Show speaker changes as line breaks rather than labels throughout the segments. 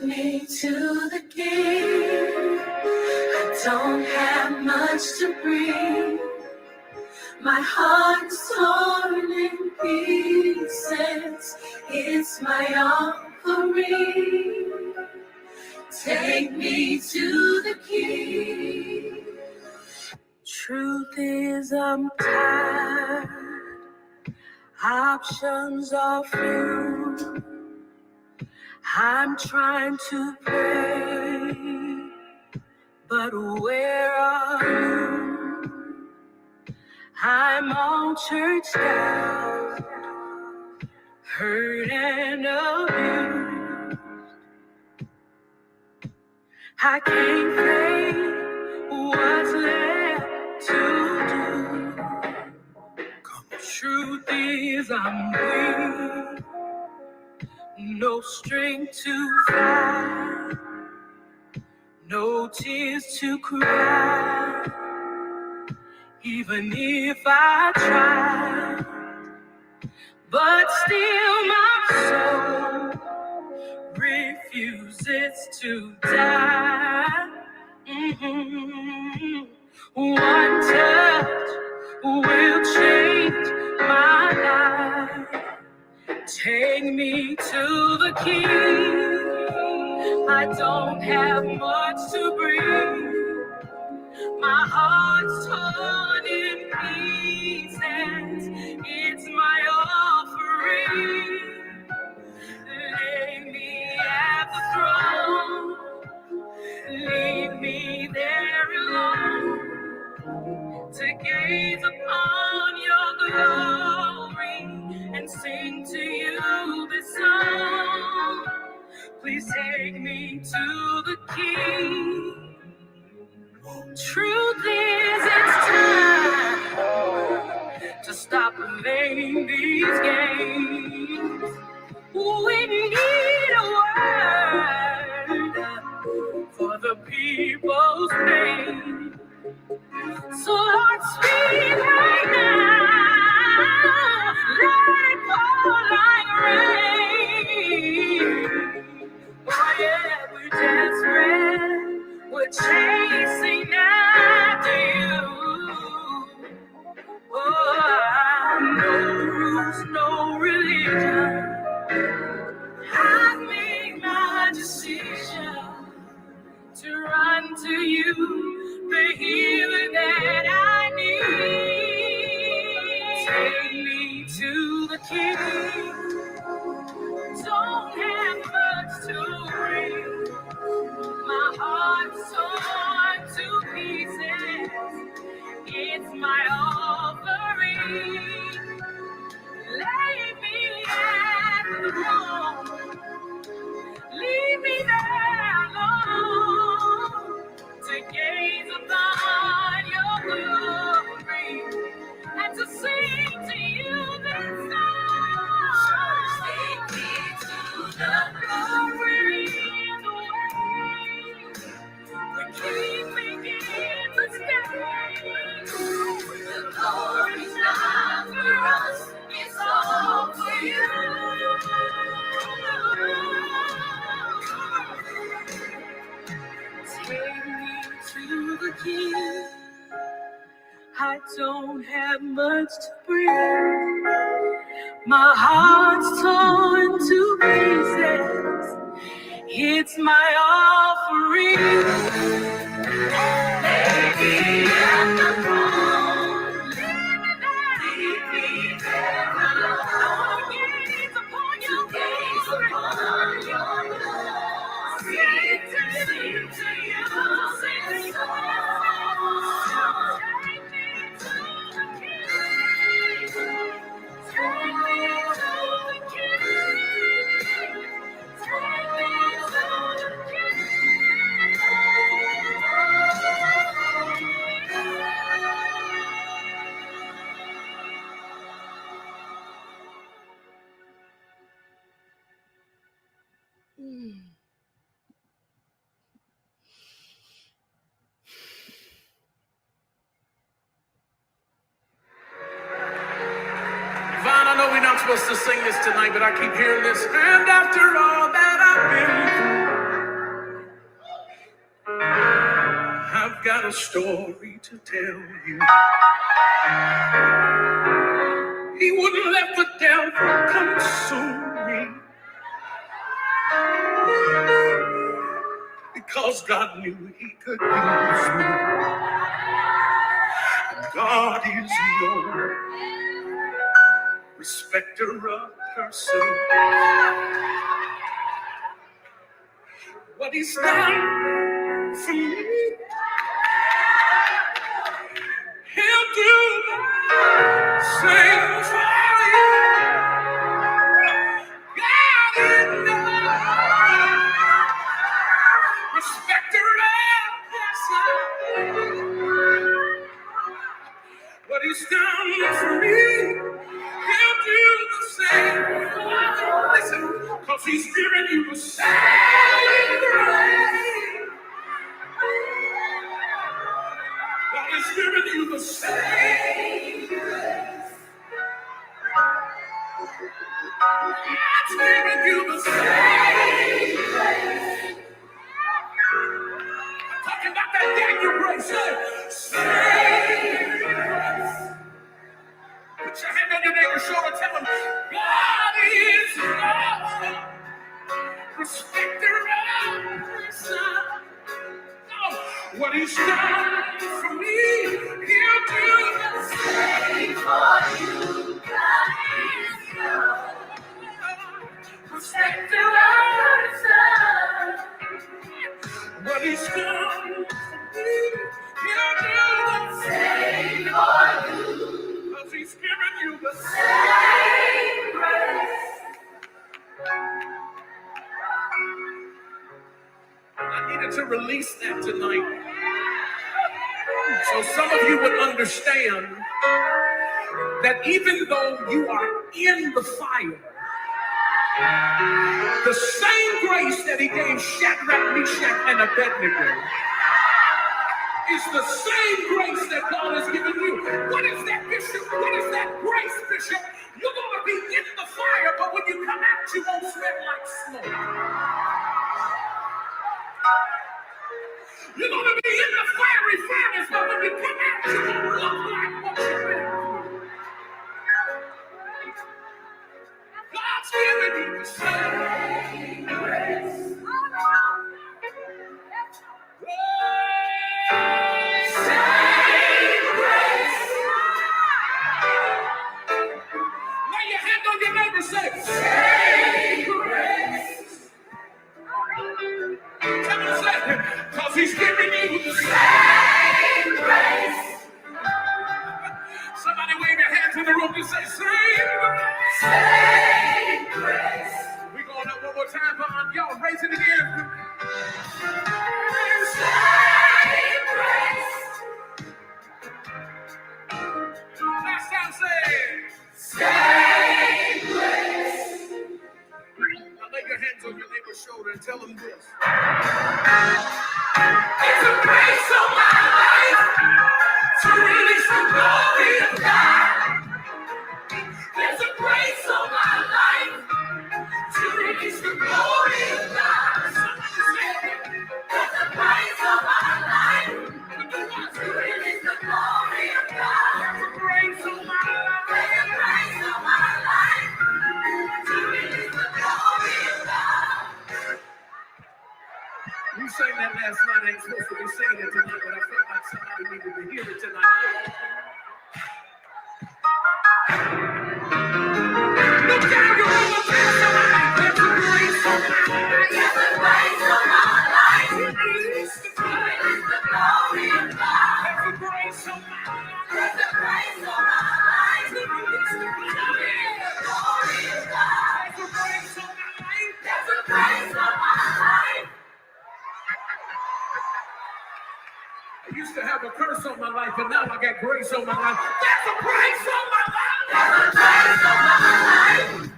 me to the King. I don't have much to bring. My heart's torn in pieces. It's my offering. Take me to the King. Truth is, I'm tired. Options are few. I'm trying to pray, but where are you? I'm all churched out, hurt and abused. I can't think what's left to do. Truth is, I'm weak, no strength to fight, no tears to cry. Even if I try, but still my soul refuses to die. One touch will change my life. Take me to the King. I don't have much to bring. My heart's torn in pieces. It's my offering. Lay me at the throne. Leave me there alone to gaze upon your glory and sing to you this song. Please take me to the King. Truth is, it's time to stop playing these games. We need a word for the people's pain. So Lord, speak right now, let it fall like rain. Oh yeah, we're desperate, we're chasing after you. Oh, no rules, no religion. I've made my decision to run to you, the healer that I need. Take me to the King. Don't have much to bring. My heart's torn to pieces. It's my offering. Lay me at the throne. Leave me there alone to gaze upon your glory and to sing to you this song. Take me to the glory in the way. The King begins to stay. The glory's not for us, it's all for you. Take me to the King. I don't have much to bring. My heart's torn to pieces. It's my offering. Maybe at the throne. Leave me there alone. Gaze upon your glory. Sing to you. Sing to Vaughn, I know we're not supposed to sing this tonight, but I keep hearing this. And after all that I've been through, got a story to tell you. He wouldn't let the devil consume me because God knew he could use me. God is no respecter of person. What he's done for me, he'll do the same for you. God is no respecter of person. What he's done for me, he'll do the same. Listen, because he's giving you the same grace. God is giving you the same grace. God's giving you the same grace. I'm talking about that Daniel grace. Same grace. Put your hand on your neighbor's shoulder, tell him, God is love, respecter of person. What he's done for me, he'll do the same for you. God is love, respecter of person. What he's done for me, he'll do the same for you. Because he's given you the same grace. I needed to release that tonight. So some of you would understand that even though you are in the fire, the same grace that he gave Shadrach, Meshach, and Abednego is the same grace that God has given you. What is that, Bishop? What is that grace, Bishop? You're going to be in the fire, but when you come out, you won't smell like smoke. You're going to be in the fiery furnace, but when you come out, you won't look like what you've been through. God's giving you the same grace. Same grace. Lay your hand on your neighbor, say, same grace. Come on, say it, because he's giving you the same grace. Somebody wave your hands in the room and say, same grace. Same grace. We're going up one more time, on y'all. Raise it again. Same grace. Last time, say, same grace. Now lay your hands on your neighbor's shoulder and tell them this. There's a grace on my life to release the glory of God. There's a grace on my life to release the glory of God. There's a grace on my life to release the glory of God. There's a grace on my life. There's a grace on my life to release the glory of God. You sang that last night. I ain't supposed to be singing it tonight, but I felt like somebody needed to hear it tonight. Look down your room and tell somebody, there's a grace on my life. There's a grace on my life. Release the glory of God. There's a grace on my life. There's a grace on my life. Release the glory of God. There's a grace on my life. There's a grace on my life. I used to have a curse on my life, but now I got grace on my life. There's a grace on my life. There's a grace on my life.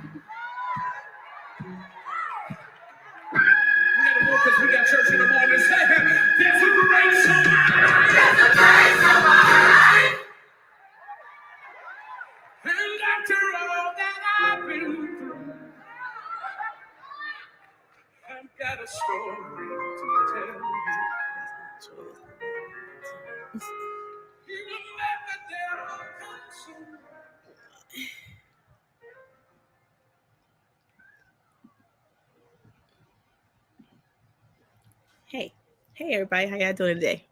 We got to walk because we got church in the morning. Say, there's a grace on my life. There's a grace on my life. And after all that I've been through, I've got a story to tell you. Hey, everybody, how y'all doing today?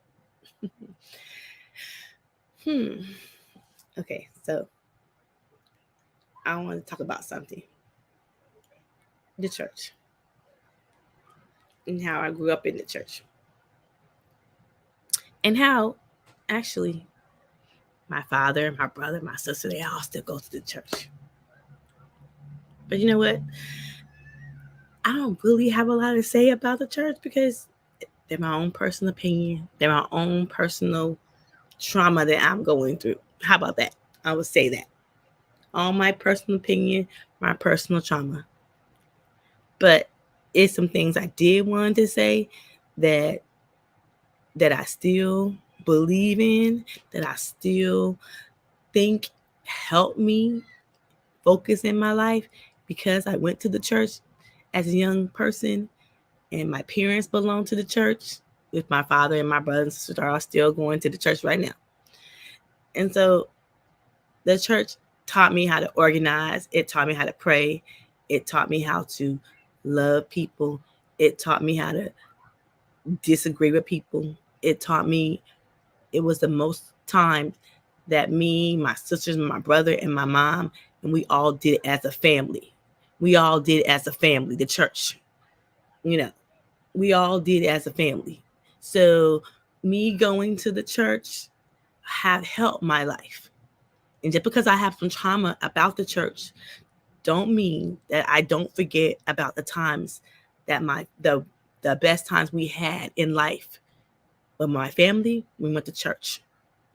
Okay, so I want to talk about something. The church. And how I grew up in the church. And how, actually, my father, my brother, my sister, they all still go to the church. But you know what? I don't really have a lot to say about the church because they're my own personal opinion. They're my own personal trauma that I'm going through. How about that? I would say that. All my personal opinion, my personal trauma. But it's some things I did want to say that I still believe in, that I still think helped me focus in my life because I went to the church as a young person and my parents belong to the church. With my father and my brothers and sisters are still going to the church right now. And so the church taught me how to organize. It taught me how to pray. It taught me how to love people. It taught me how to disagree with people. It taught me, it was the most time that me, my sisters, my brother, and my mom, and we all did it as a family. We all did it as a family, the church. You know, we all did it as a family. So me going to the church have helped my life. And just because I have some trauma about the church, don't mean that I don't forget about the times that the best times we had in life. With my family, we went to church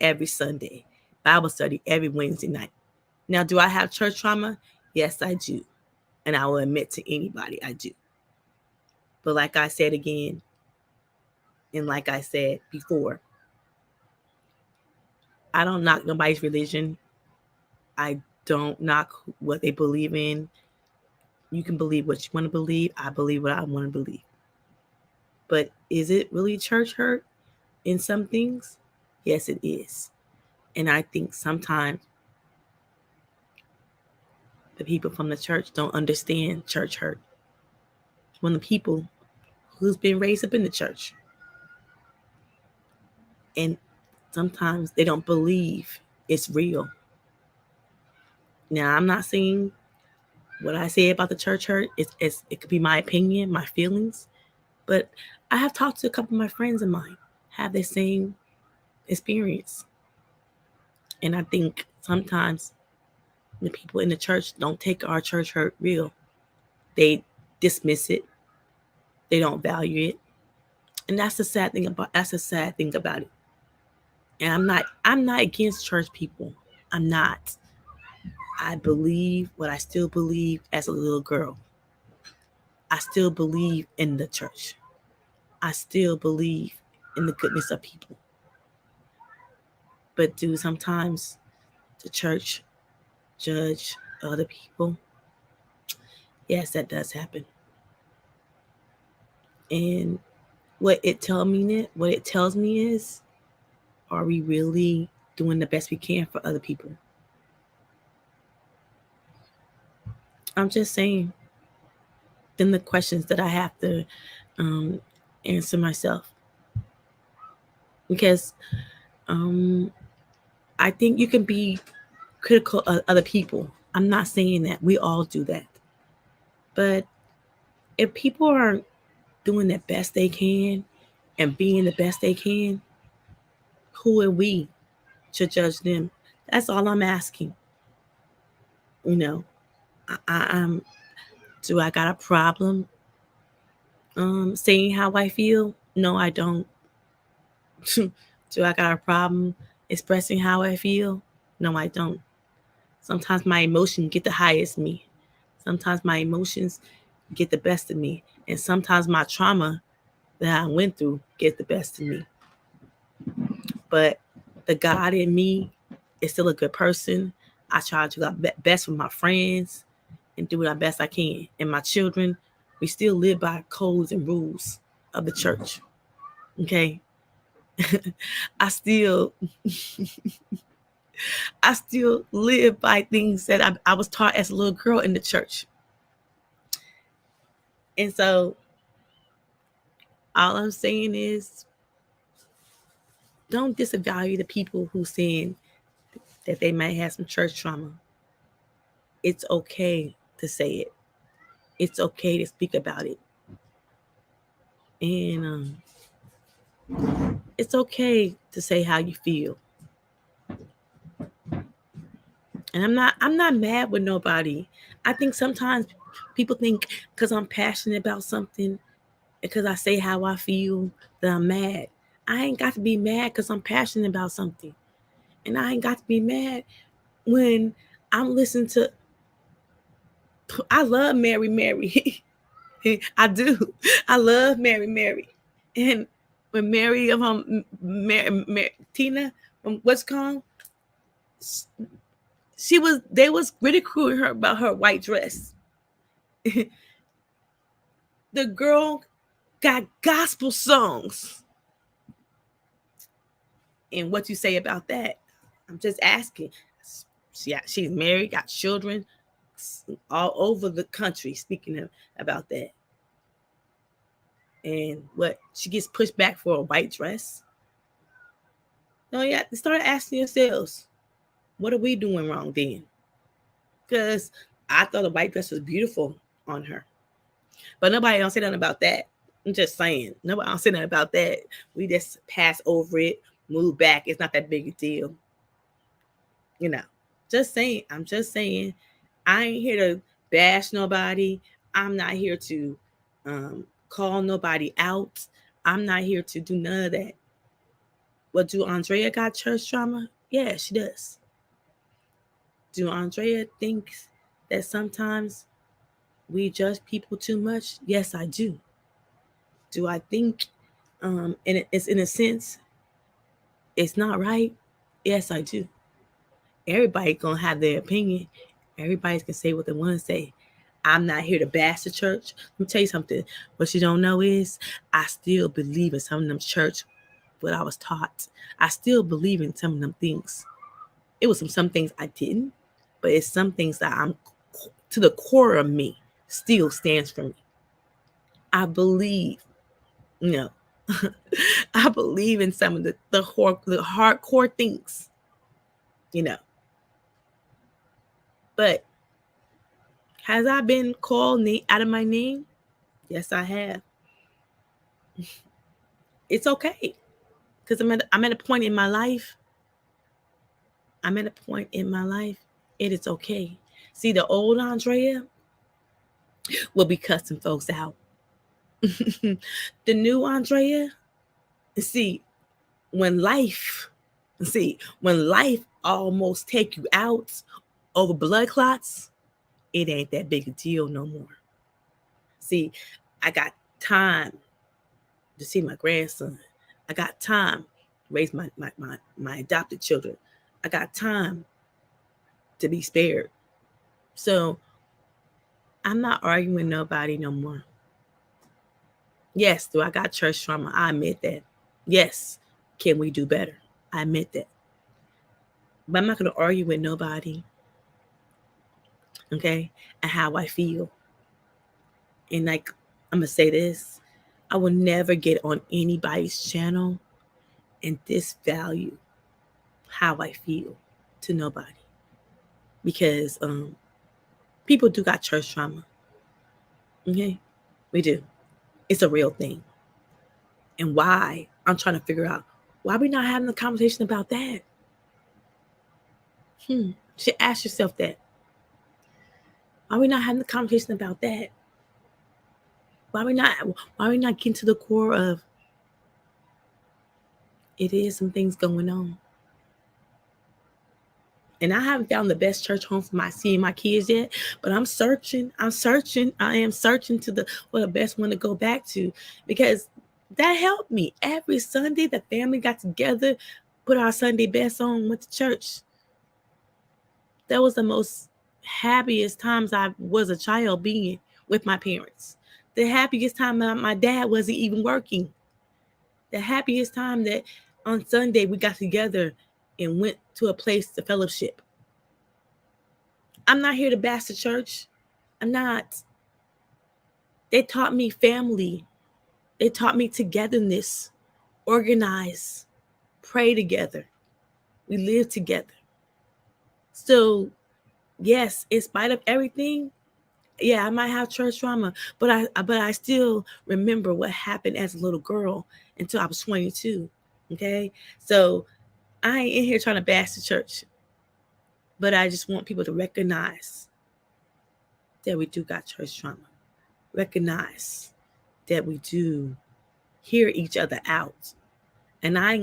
every Sunday, Bible study every Wednesday night. Now, do I have church trauma? Yes, I do. And I will admit to anybody, I do. But like I said again, and like I said before, I don't knock nobody's religion. I don't knock what they believe in. You can believe what you want to believe. I believe what I want to believe. But is it really church hurt in some things? Yes, it is. And I think sometimes the people from the church don't understand church hurt. When the people who's been raised up in the church, and sometimes they don't believe it's real. Now, I'm not saying what I say about the church hurt. It could be my opinion, my feelings, but I have talked to a couple of my friends of mine, have the same experience. And I think sometimes the people in the church don't take our church hurt real. They dismiss it. They don't value it. And that's the sad thing about it. And I'm not against church people. I'm not. I believe what I still believe as a little girl. I still believe in the church. I still believe in the goodness of people. But do sometimes the church judge other people? Yes, that does happen. And what it tells me is, are we really doing the best we can for other people? I'm just saying. Then the questions that I have to answer myself, because I think you can be critical of other people. I'm not saying that we all do that, but if people aren't doing the best they can and being the best they can, who are we to judge them? That's all I'm asking. You know, I'm. Do I got a problem saying how I feel? No, I don't. Do I got a problem expressing how I feel? No, I don't. Sometimes my emotions get the highest me. Sometimes my emotions get the best of me. And sometimes my trauma that I went through get the best of me. But the God in me is still a good person. I try to do my best with my friends and do the best I can. And my children, we still live by codes and rules of the church. Okay?
I still live by things that I was taught as a little girl in the church. And so all I'm saying is, don't disvalue the people who saying that they might have some church trauma. It's okay to say it. It's okay to speak about it. And it's okay to say how you feel. And I'm not mad with nobody. I think sometimes people think because I'm passionate about something, because I say how I feel, that I'm mad. I ain't got to be mad because I'm passionate about something. And I ain't got to be mad when I'm listening to, I love Mary Mary. I do. I love Mary Mary. And when Mary Tina, what's called, they was ridiculing her about her white dress. The girl got gospel songs. And what you say about that? I'm just asking. She's married, got children all over the country speaking about that. And what, she gets pushed back for a white dress? No, yeah, start asking yourselves, what are we doing wrong then? Because I thought a white dress was beautiful on her. But nobody don't say nothing about that. I'm just saying. Nobody don't say nothing about that. We just pass over it, move back. It's not that big a deal. You know, just saying. I'm just saying. I ain't here to bash nobody. I'm not here to call nobody out. I'm not here to do none of that. But do Andrea got church trauma? Yeah, she does. Do Andrea think that sometimes we judge people too much? Yes, I do. Do I think, and it's in a sense, it's not right? Yes, I do. Everybody gonna have their opinion. Everybody's gonna say what they want to say. I'm not here to bash the church. Let me tell you something. What you don't know is I still believe in some of them church, what I was taught. I still believe in some of them things. It was some things I didn't, but it's some things that I'm, to the core of me, still stands for me. I believe, you know, I believe in some of the hardcore things, you know. But has I been called out of my name? Yes, I have. It's okay, because I'm at a point in my life. I'm at a point in my life. It is okay. See, the old Andrea will be cussing folks out. The new Andrea, see, when life, when life almost take you out over blood clots, it ain't that big a deal no more. See, I got time to see my grandson. I got time to raise my adopted children. I got time to be spared. So I'm not arguing with nobody no more. Yes, do I got church trauma? I admit that. Yes, can we do better? I admit that. But I'm not going to argue with nobody, okay, and how I feel. And like, I'm going to say this, I will never get on anybody's channel and disvalue how I feel to nobody. Because people do got church trauma. Okay? We do. It's a real thing. And why? I'm trying to figure out why we not having a conversation about that. You should ask yourself that. Why we not having a conversation about that? Why we not getting to the core of it is some things going on. And I haven't found the best church home for my kids yet, but I'm searching. I am searching to the best one to go back to, because that helped me. Every Sunday, the family got together, put our Sunday best on, went to church. That was the most happiest times I was a child being with my parents. The happiest time my dad wasn't even working. The happiest time that On Sunday, we got together and went to a place to fellowship. I'm not here to bash the church. I'm not. They taught me family. They taught me togetherness, organize, pray together. We live together. So, yes, in spite of everything, yeah, I might have church trauma, but I still remember what happened as a little girl until I was 22. Okay, so I ain't in here trying to bash the church, but I just want people to recognize that we do got church trauma. Recognize that we do hear each other out, and I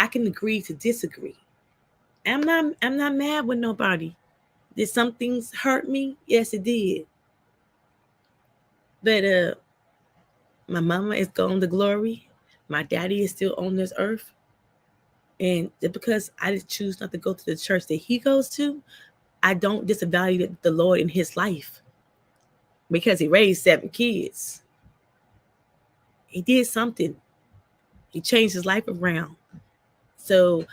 can agree to disagree. I'm not mad with nobody. Did some things hurt me? Yes, it did. But my mama is gone to glory. My daddy is still on this earth. And because I just choose not to go to the church that he goes to, I don't disavow the Lord in his life because he raised 7 kids. He did something. He changed his life around. So,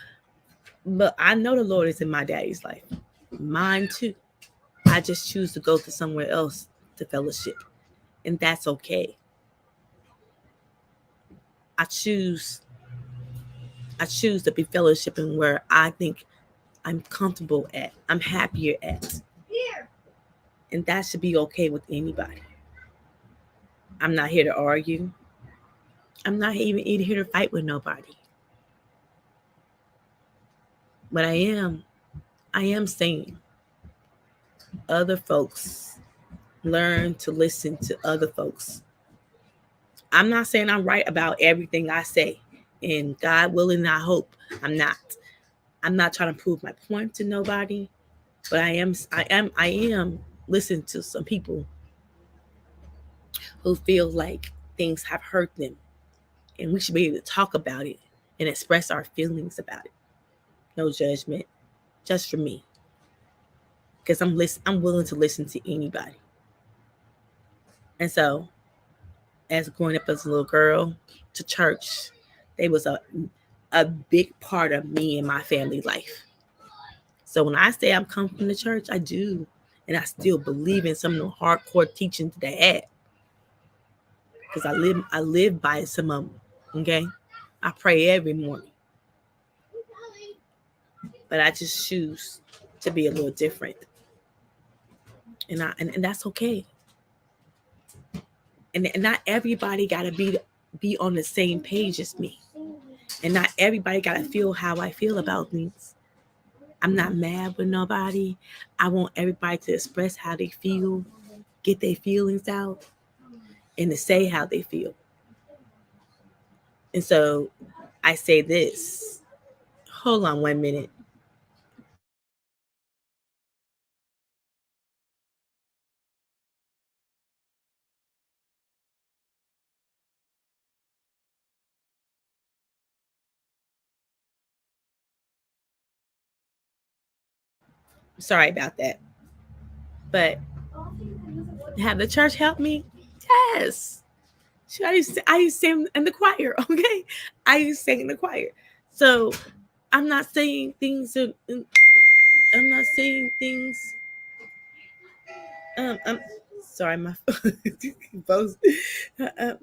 but I know the Lord is in my daddy's life. Mine too. I just choose to go to somewhere else to fellowship. And that's okay. I choose to be fellowshipping where I think I'm comfortable at, I'm happier at. And that should be okay with anybody. I'm not here to argue. I'm not even here to fight with nobody. But I am saying other folks learn to listen to other folks. I'm not saying I'm right about everything I say. And God willing, I hope I'm not. I'm not trying to prove my point to nobody, but I am listening to some people who feel like things have hurt them, and we should be able to talk about it and express our feelings about it. No judgment, just for me, because I'm willing to listen to anybody. And so, as growing up as a little girl to church, they was a big part of me and my family life. So when I say I'm coming from the church, I do. And I still believe in some of the hardcore teachings they had. Because I live by some of them. Okay? I pray every morning. But I just choose to be a little different. And that's okay. And not everybody gotta be on the same page as me. And not everybody gotta feel how I feel about things. I'm not mad with nobody. I want everybody to express how they feel, get their feelings out, and to say how they feel. And so I say this. Hold on 1 minute. Sorry about that. But have the church help me? Yes. I used to sing in the choir, okay? I used to sing in the choir. So I'm not saying things. I'm not saying things. I'm sorry, my folks. Um,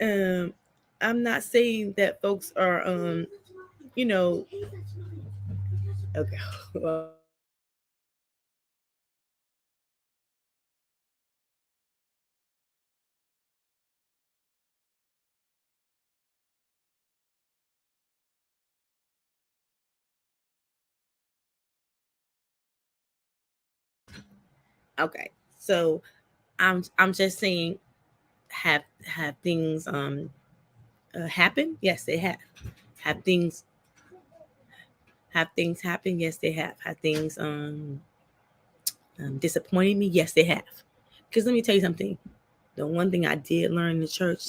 um, I'm not saying that folks are you know. Okay. Well, okay. So I'm just saying have things happen? Yes, they have. Have things happen? Yes, they have. Have things disappointed me? Yes, they have. Because let me tell you something. The one thing I did learn in the church,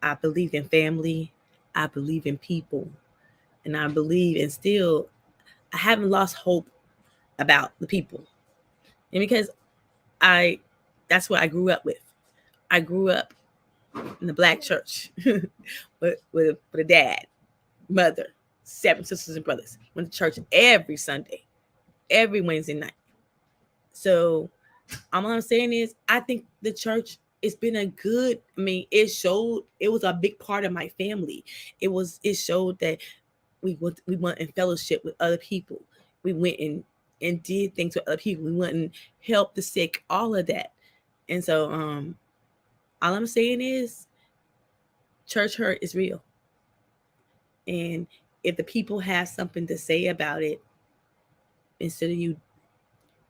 I believe in family. I believe in people, and I believe and still I haven't lost hope about the people, and because I that's what I grew up with. I grew up in the black church with a dad. mother, 7 sisters and brothers. Went to church every Sunday, every Wednesday night. So all I'm saying is, I think the church, it's been a good. I mean, it showed, it was a big part of my family. It showed that we went in fellowship with other people. We went and did things with other people. We went and helped the sick, all of that. And so all I'm saying is, church hurt is real. And if the people have something to say about it, instead of you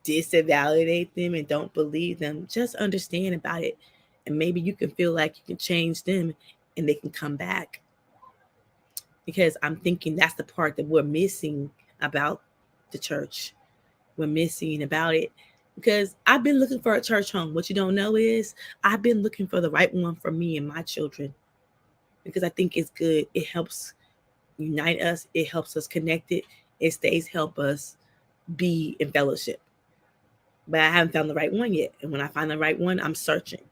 disvalidate them and don't believe them, just understand about it. And maybe you can feel like you can change them and they can come back. Because I'm thinking that's the part that we're missing about the church. We're missing about it. Because I've been looking for a church home. What you don't know is, I've been looking for the right one for me and my children. Because I think it's good. It helps unite us. It helps us connect it. It stays help us be in fellowship. But I haven't found the right one yet. And when I find the right one, I'm searching.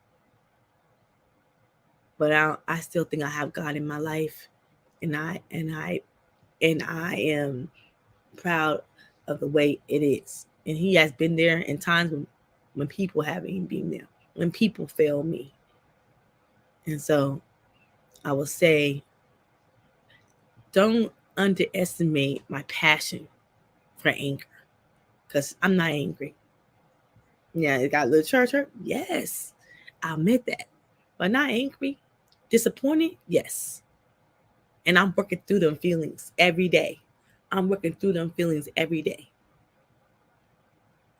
But I still think I have God in my life, and I am proud of the way it is. And He has been there in times when people haven't even been there, when people fail me. And so I will say, don't underestimate my passion for anger, because I'm not angry. Yeah, it got a little church hurt. Yes, I admit that. But not angry. Disappointed? Yes. And I'm working through them feelings every day. I'm working through them feelings every day.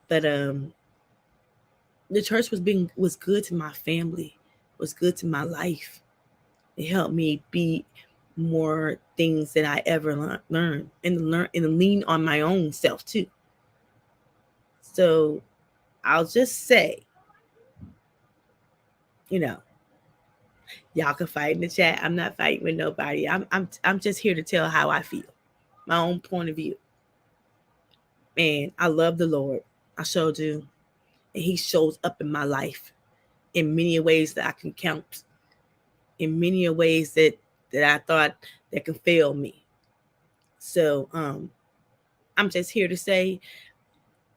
But the church was good to my family, was good to my life. It helped me be more things that I ever learned, and lean on my own self too. So I'll just say, y'all can fight in the chat. I'm not fighting with nobody. I'm just here to tell how I feel, my own point of view. And I love the Lord. I sure do. And He shows up in my life in many ways that I can count, in many ways that I thought that can fail me. So I'm just here to say,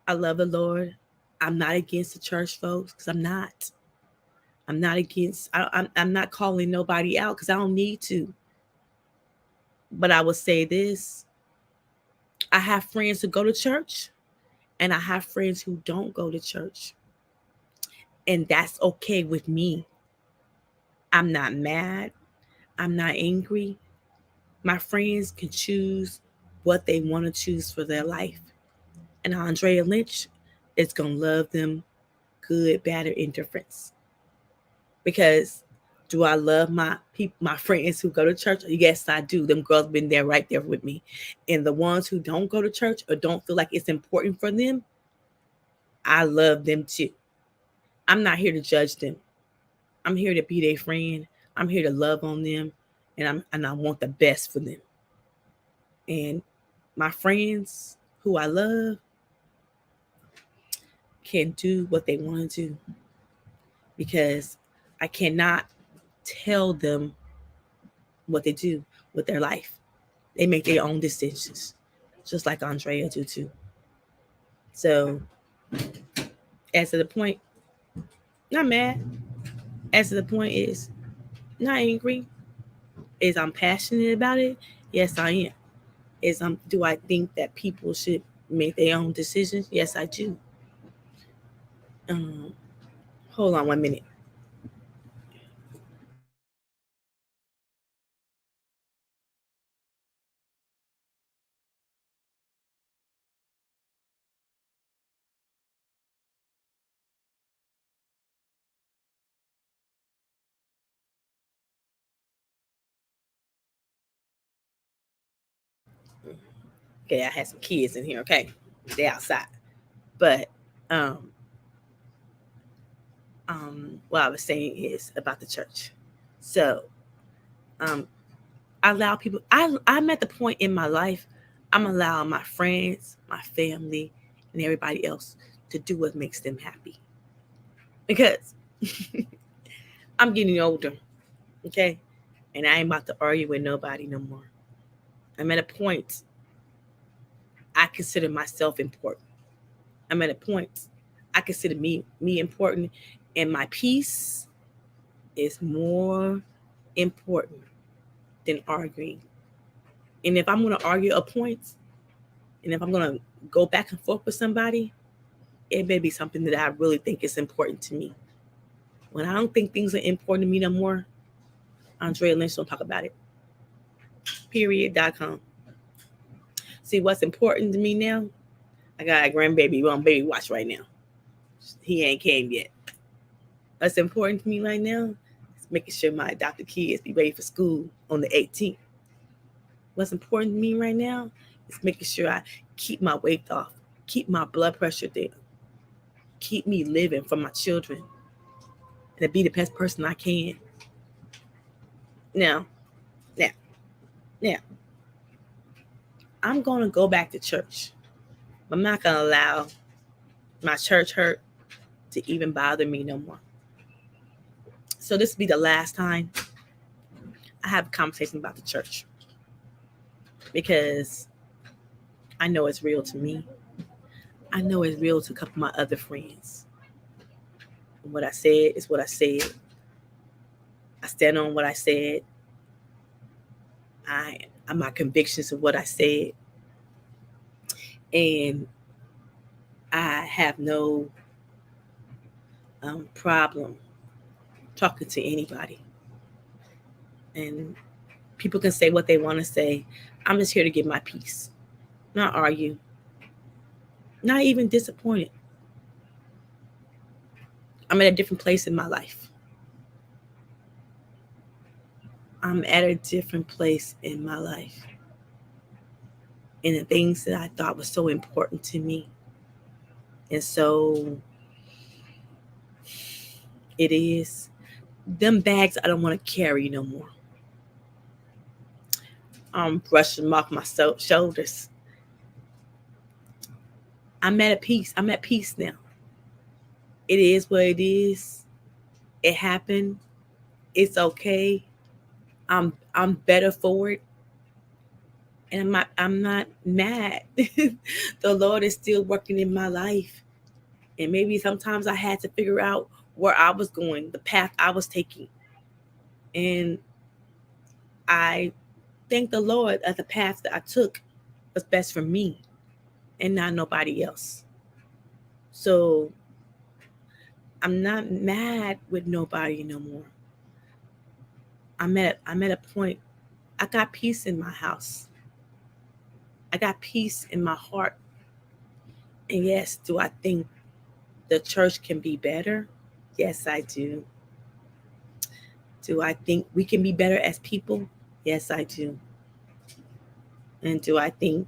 I love the Lord. I'm not against the church, folks, because I'm not. I'm not against. I'm not calling nobody out, because I don't need to. But I will say this: I have friends who go to church, and I have friends who don't go to church, and that's okay with me. I'm not mad. I'm not angry. My friends can choose what they want to choose for their life. And Andrea Lynch is going to love them, good, bad, or indifference. Because do I love my friends who go to church? Yes, I do. Them girls been there, right there with me. And the ones who don't go to church or don't feel like it's important for them, I love them too. I'm not here to judge them. I'm here to be their friend. I'm here to love on them, and I want the best for them. And my friends who I love can do what they want to do, because I cannot tell them what they do with their life. They make their own decisions, just like Andrea do too. So, as to the point, not mad. As to the point is, not angry. Is I'm passionate about it? Yes, I am. Do I think that people should make their own decisions? Yes, I do. Um, Hold on 1 minute. Okay, I had some kids in here. Okay, they outside, but um, what I was saying is about the church. So um, I allow people. I'm at the point in my life. I'm allowing my friends, my family, and everybody else to do what makes them happy, because I'm getting older. Okay, and I ain't about to argue with nobody no more. I'm at a point I consider myself important. I'm at a point I consider me important, and my peace is more important than arguing. And if I'm going to argue a point, and if I'm going to go back and forth with somebody, it may be something that I really think is important to me. When I don't think things are important to me no more, Andrea Lynch don't talk about it. Period.com. See, what's important to me now? I got a grandbaby on baby watch right now. He ain't came yet. What's important to me right now is making sure my adopted kids be ready for school on the 18th. What's important to me right now is making sure I keep my weight off, keep my blood pressure down, keep me living for my children, and to be the best person I can. Now, now, I'm going to go back to church. I'm not going to allow my church hurt to even bother me no more. So this will be the last time I have a conversation about the church, because I know it's real to me. I know it's real to a couple of my other friends. And what I said is what I said. I stand on what I said. My convictions of what I said. And I have no problem talking to anybody. And people can say what they want to say. I'm just here to get my peace. Not argue. Not even disappointed. I'm at a different place in my life. I'm at a different place in my life. And the things that I thought was so important to me. And so it is. Them bags I don't want to carry no more. I'm brushing them off my shoulders. I'm at peace. I'm at peace now. It is what it is. It happened. It's okay. I'm better for it. And I'm not mad. The Lord is still working in my life. And maybe sometimes I had to figure out where I was going, the path I was taking. And I thank the Lord that the path that I took was best for me and not nobody else. So I'm not mad with nobody no more. I'm at a point. I got peace in my house. I got peace in my heart. And yes, do I think the church can be better? Yes, I do. Do I think we can be better as people? Yes, I do. And do I think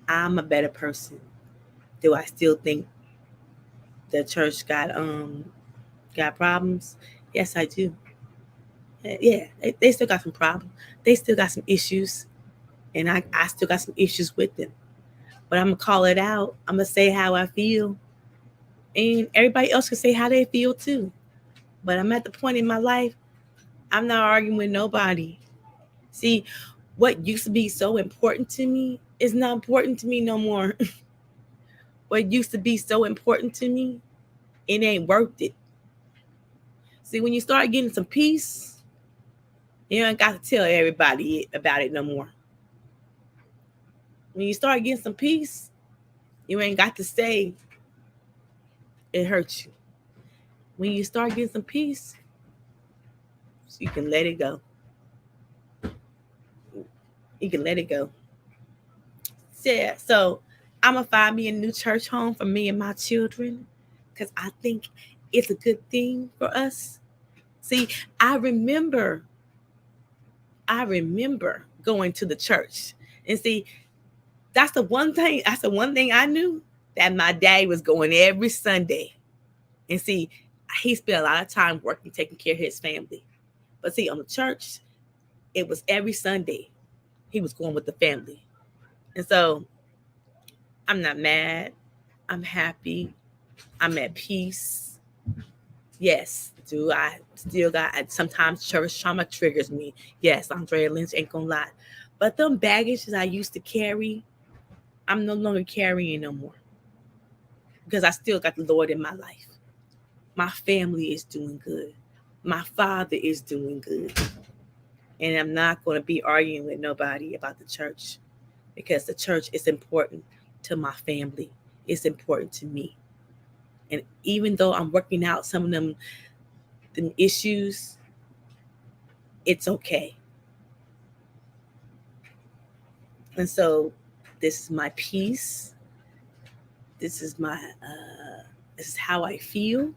I'm a better person? Do I still think the church got problems? Yes, I do. Yeah, they still got some problems. They still got some issues. And I still got some issues with them. But I'm going to call it out. I'm going to say how I feel. And everybody else can say how they feel too. But I'm at the point in my life, I'm not arguing with nobody. See, what used to be so important to me is not important to me no more. What used to be so important to me, it ain't worth it. See, when you start getting some peace, you ain't got to tell everybody about it no more. When you start getting some peace, you ain't got to say it hurts you. When you start getting some peace, you can let it go. You can let it go. Yeah, so I'm going to find me a new church home for me and my children, because I think it's a good thing for us. See, I remember going to the church. And see, that's the one thing I knew, that my dad was going every Sunday. And see, he spent a lot of time working, taking care of his family. But see, on the church, it was every Sunday he was going with the family. And so I'm not mad. I'm happy. I'm at peace. Yes, do I still got, sometimes church trauma triggers me. Yes, Andrea Lynch ain't gonna lie. But them baggages I used to carry, I'm no longer carrying no more. Because I still got the Lord in my life. My family is doing good. My father is doing good. And I'm not going to be arguing with nobody about the church, because the church is important to my family. It's important to me. And even though I'm working out some of them issues, it's okay. And so this is my peace. This is this is how I feel.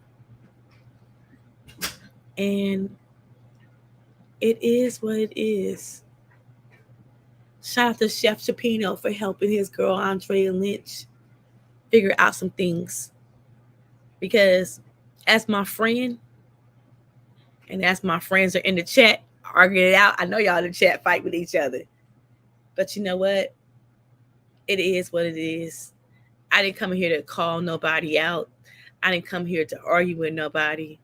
And it is what it is. Shout out to Chef Chapino for helping his girl Andrea Lynch figure out some things. Because as my friend, and as my friends are in the chat arguing it out, I know y'all in the chat fight with each other. But you know what? It is what it is. I didn't come here to call nobody out. I didn't come here to argue with nobody.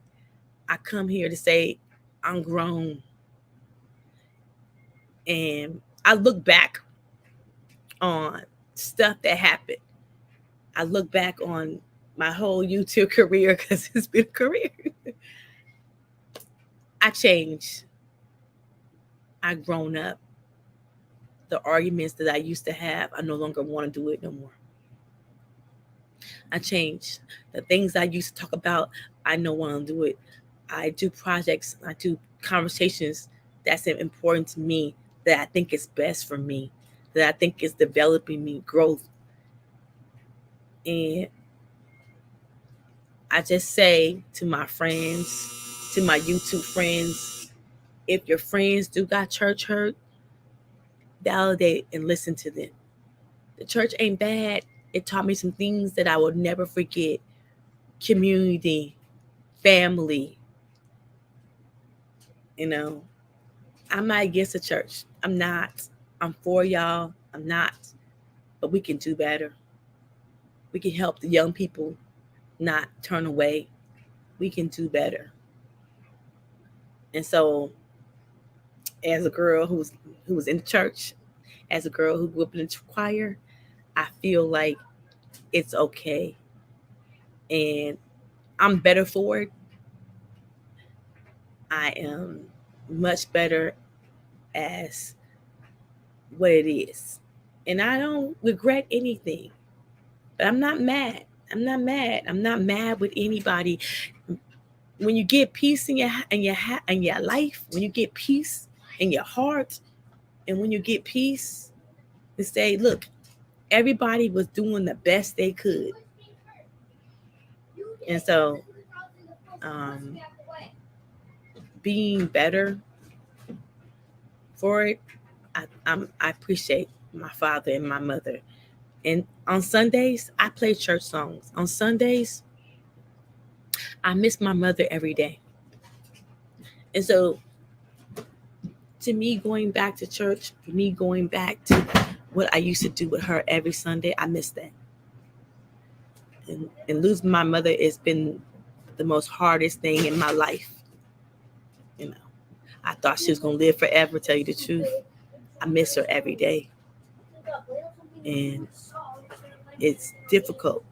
I come here to say I'm grown. And I look back on stuff that happened. I look back on my whole YouTube career, because it's been a career. I changed. I grown up. The arguments that I used to have, I no longer want to do it no more. I changed. The things I used to talk about, I no want to do it. I do projects, I do conversations that's important to me, that I think is best for me, that I think is developing me, growth. And I just say to my friends, to my YouTube friends, if your friends do got church hurt, validate and listen to them. The church ain't bad. It taught me some things that I will never forget. Community, family. You know, I'm not against the church. I'm not. I'm for y'all. I'm not. But we can do better. We can help the young people not turn away. We can do better. And so, as a girl who was in the church, as a girl who grew up in the choir, I feel like it's okay. And I'm better for it. I am much better as what it is. And I don't regret anything. But I'm not mad. I'm not mad. I'm not mad with anybody. When you get peace in your life, when you get peace in your heart, and when you get peace, to say, look, everybody was doing the best they could. And so being better for it, I appreciate my father and my mother. And on Sundays, I play church songs. On Sundays, I miss my mother every day. And so, to me, going back to church, for me going back to what I used to do with her every Sunday, I miss that. And losing my mother has been the most hardest thing in my life. You know, I thought she was going to live forever, tell you the truth. I miss her every day. And it's difficult.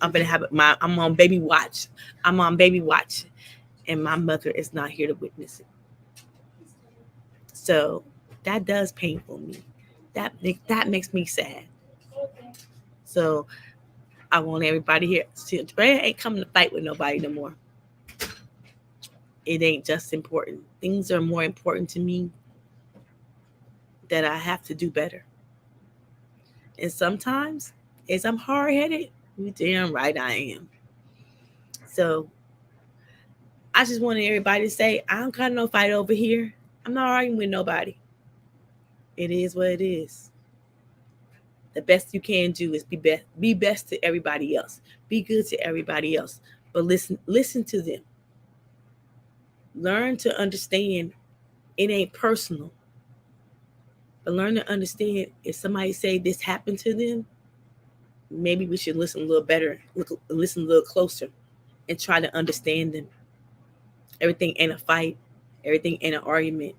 I'm on baby watch. And my mother is not here to witness it. So that does painful me. That makes me sad. So I want everybody here. See, Brad ain't coming to fight with nobody no more. It ain't just important. Things are more important to me that I have to do better. And sometimes, as I'm hard-headed, you damn right I am. So I just wanted everybody to say, I don't got no fight over here. I'm not arguing with nobody. It is what it is. The best you can do is be best to everybody else. Be good to everybody else. But listen to them. Learn to understand it ain't personal. But learn to understand if somebody say this happened to them, maybe we should listen a little better, listen a little closer, and try to understand them. Everything ain't a fight. Everything ain't an argument.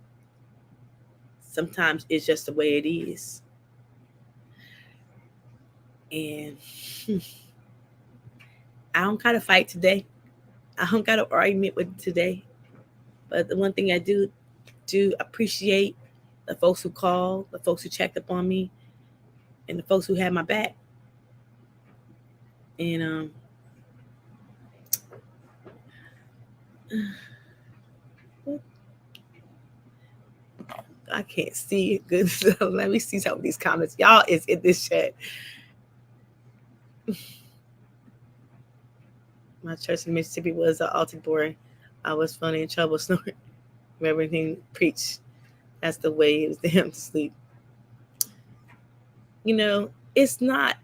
Sometimes it's just the way it is. And I don't gotta fight today. I don't got an argument with today. But the one thing I do appreciate the folks who called, the folks who checked up on me, and the folks who had my back. And I can't see it good. So let me see some of these comments. Y'all is in this chat. My church in Mississippi was an altar boy. I was funny in trouble snoring. Everything preached. That's the way it was to him to sleep. You know, it's not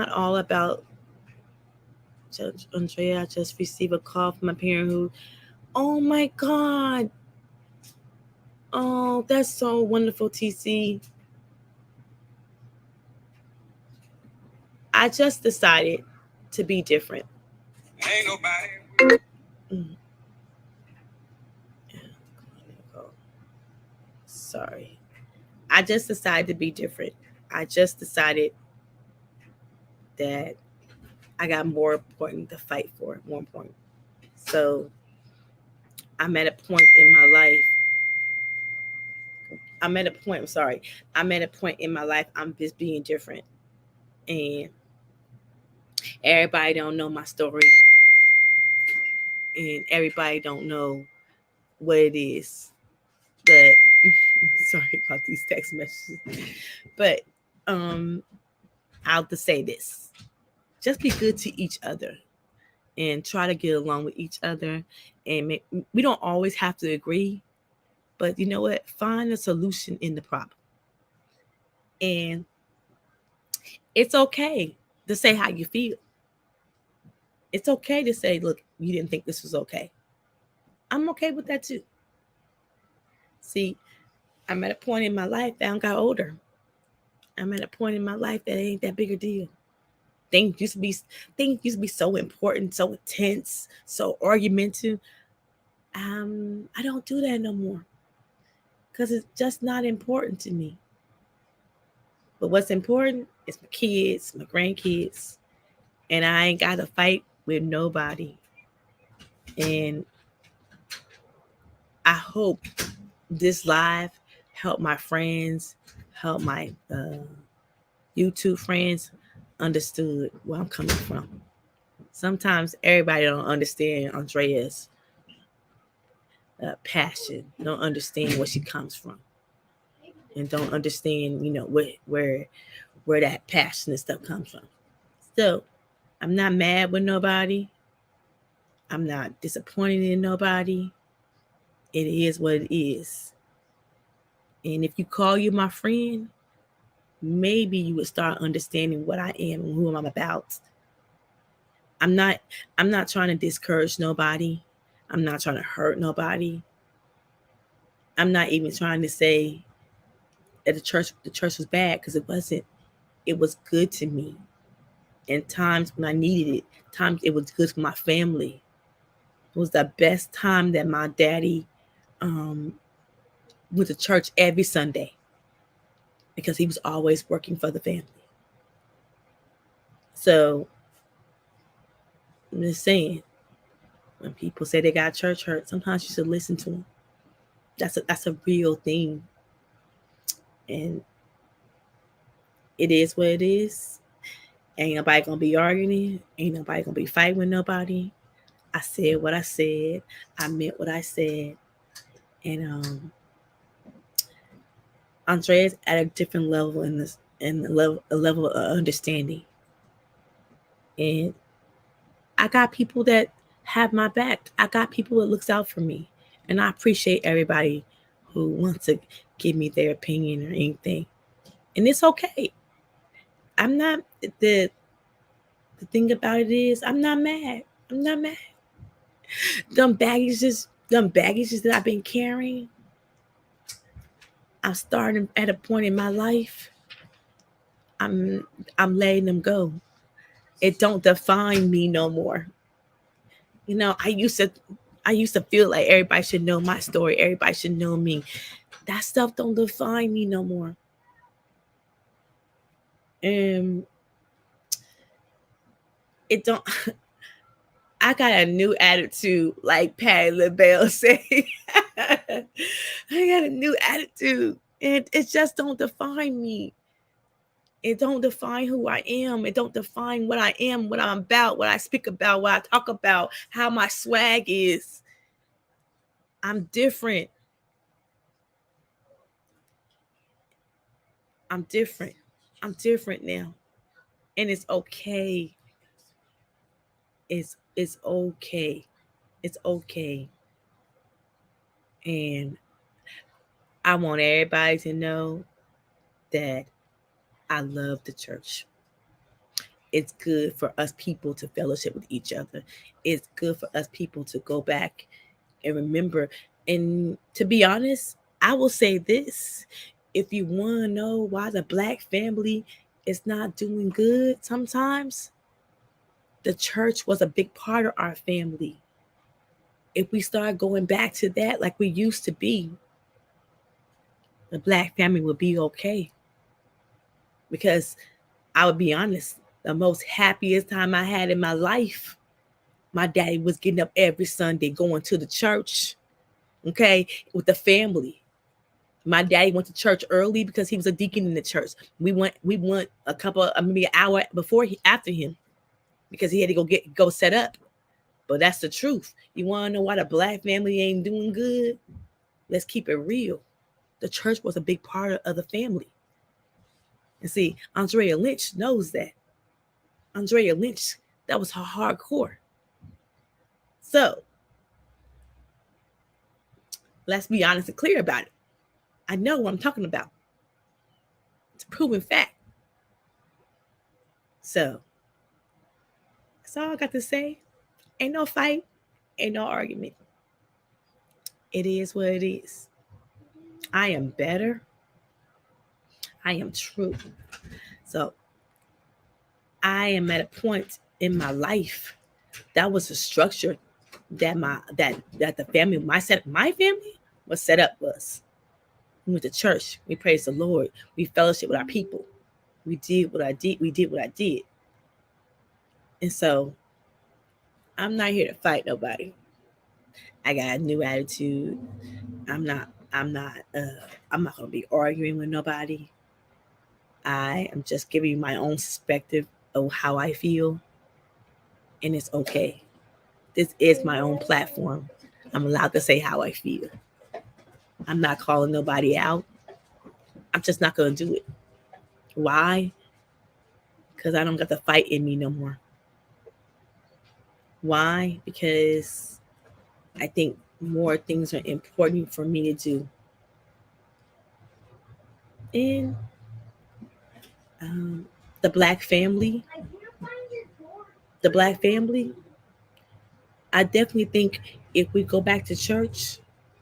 all about Judge Andrea. I just received a call from my parent who, oh my God. Oh, that's so wonderful, TC. I just decided to be different.
Ain't nobody.
Sorry. I just decided to be different. I just decided that I got more important to fight for, more important. So I'm at a point in my life. I'm at a point in my life. I'm just being different. And everybody don't know my story. And everybody don't know what it is. But sorry about these text messages. But I'll just say this. Just be good to each other and try to get along with each other. And we don't always have to agree, but you know what? Find a solution in the problem. And it's okay to say how you feel. It's okay to say, look, you didn't think this was okay. I'm okay with that too. See, I'm at a point in my life that I got older. I'm at a point in my life that ain't that big a deal. Things used to be so important, so intense, so argumentative. I don't do that no more because it's just not important to me. But what's important is my kids, my grandkids, and I ain't got to fight with nobody. And I hope this live help my friends, help my YouTube friends understood where I'm coming from. Sometimes everybody don't understand Andrea's passion, don't understand where she comes from, and don't understand, where that passion and stuff comes from. So I'm not mad with nobody. I'm not disappointed in nobody. It is what it is. And if you call you my friend, maybe you would start understanding what I am and who I'm about. I'm not trying to discourage nobody. I'm not trying to hurt nobody. I'm not even trying to say that the church was bad, because it wasn't. It was good to me. In times when I needed it, times it was good for my family. It was the best time that my daddy went to church every Sunday, because he was always working for the family. So I'm just saying, when people say they got church hurt, sometimes you should listen to them. That's a real thing, and it is what it is. Ain't nobody gonna be arguing. Ain't nobody gonna be fighting with nobody. I said what I said. I meant what I said, and Andrea's at a different level in this, and a level of understanding. And I got people that have my back. I got people that looks out for me, and I appreciate everybody who wants to give me their opinion or anything. And it's okay. I'm not the thing about it is I'm not mad. I'm not mad. Them baggages that I've been carrying, I'm starting at a point in my life. I'm letting them go. It don't define me no more. I used to I used to feel like everybody should know my story. Everybody should know me. That stuff don't define me no more. And it don't. I got a new attitude, like Patty LaBelle say. I got a new attitude, and it just don't define me. It don't define who I am. It don't define what I am, what I'm about, what I speak about, what I talk about, how my swag is. I'm different. I'm different. I'm different now. And it's okay. It's okay. It's okay. And I want everybody to know that I love the church. It's good for us people to fellowship with each other. It's good for us people to go back and remember. And to be honest, I will say this. If you want to know why the Black family is not doing good sometimes, the church was a big part of our family. If we start going back to that like we used to be, the Black family will be okay. Because I would be honest, the most happiest time I had in my life, my daddy was getting up every Sunday, going to the church, okay, with the family. My daddy went to church early because he was a deacon in the church. We went a couple, maybe an hour after him, because he had to go set up. But that's the truth. You want to know why the Black family ain't doing good? Let's keep it real. The church was a big part of the family. And see, Andrea Lynch knows that. Andrea Lynch, that was her hardcore. So let's be honest and clear about it. I know what I'm talking about. It's a proven fact. So that's all I got to say. Ain't no fight, ain't no argument. It is what it is. I am better. I am true. So I am at a point in my life that was a structure that the family, my family was set up was. We went to church. We praised the Lord. We fellowship with our people. We did what I did. We did what I did. And so I'm not here to fight nobody. I got a new attitude. I'm not I'm not gonna be arguing with nobody. I am just giving you my own perspective of how I feel. And it's okay. This is my own platform. I'm allowed to say how I feel. I'm not calling nobody out. I'm just not gonna do it. Why? Because I don't got the fight in me no more. Why? Because I think more things are important for me to do. And um, the black family, the black family, I definitely think if we go back to church,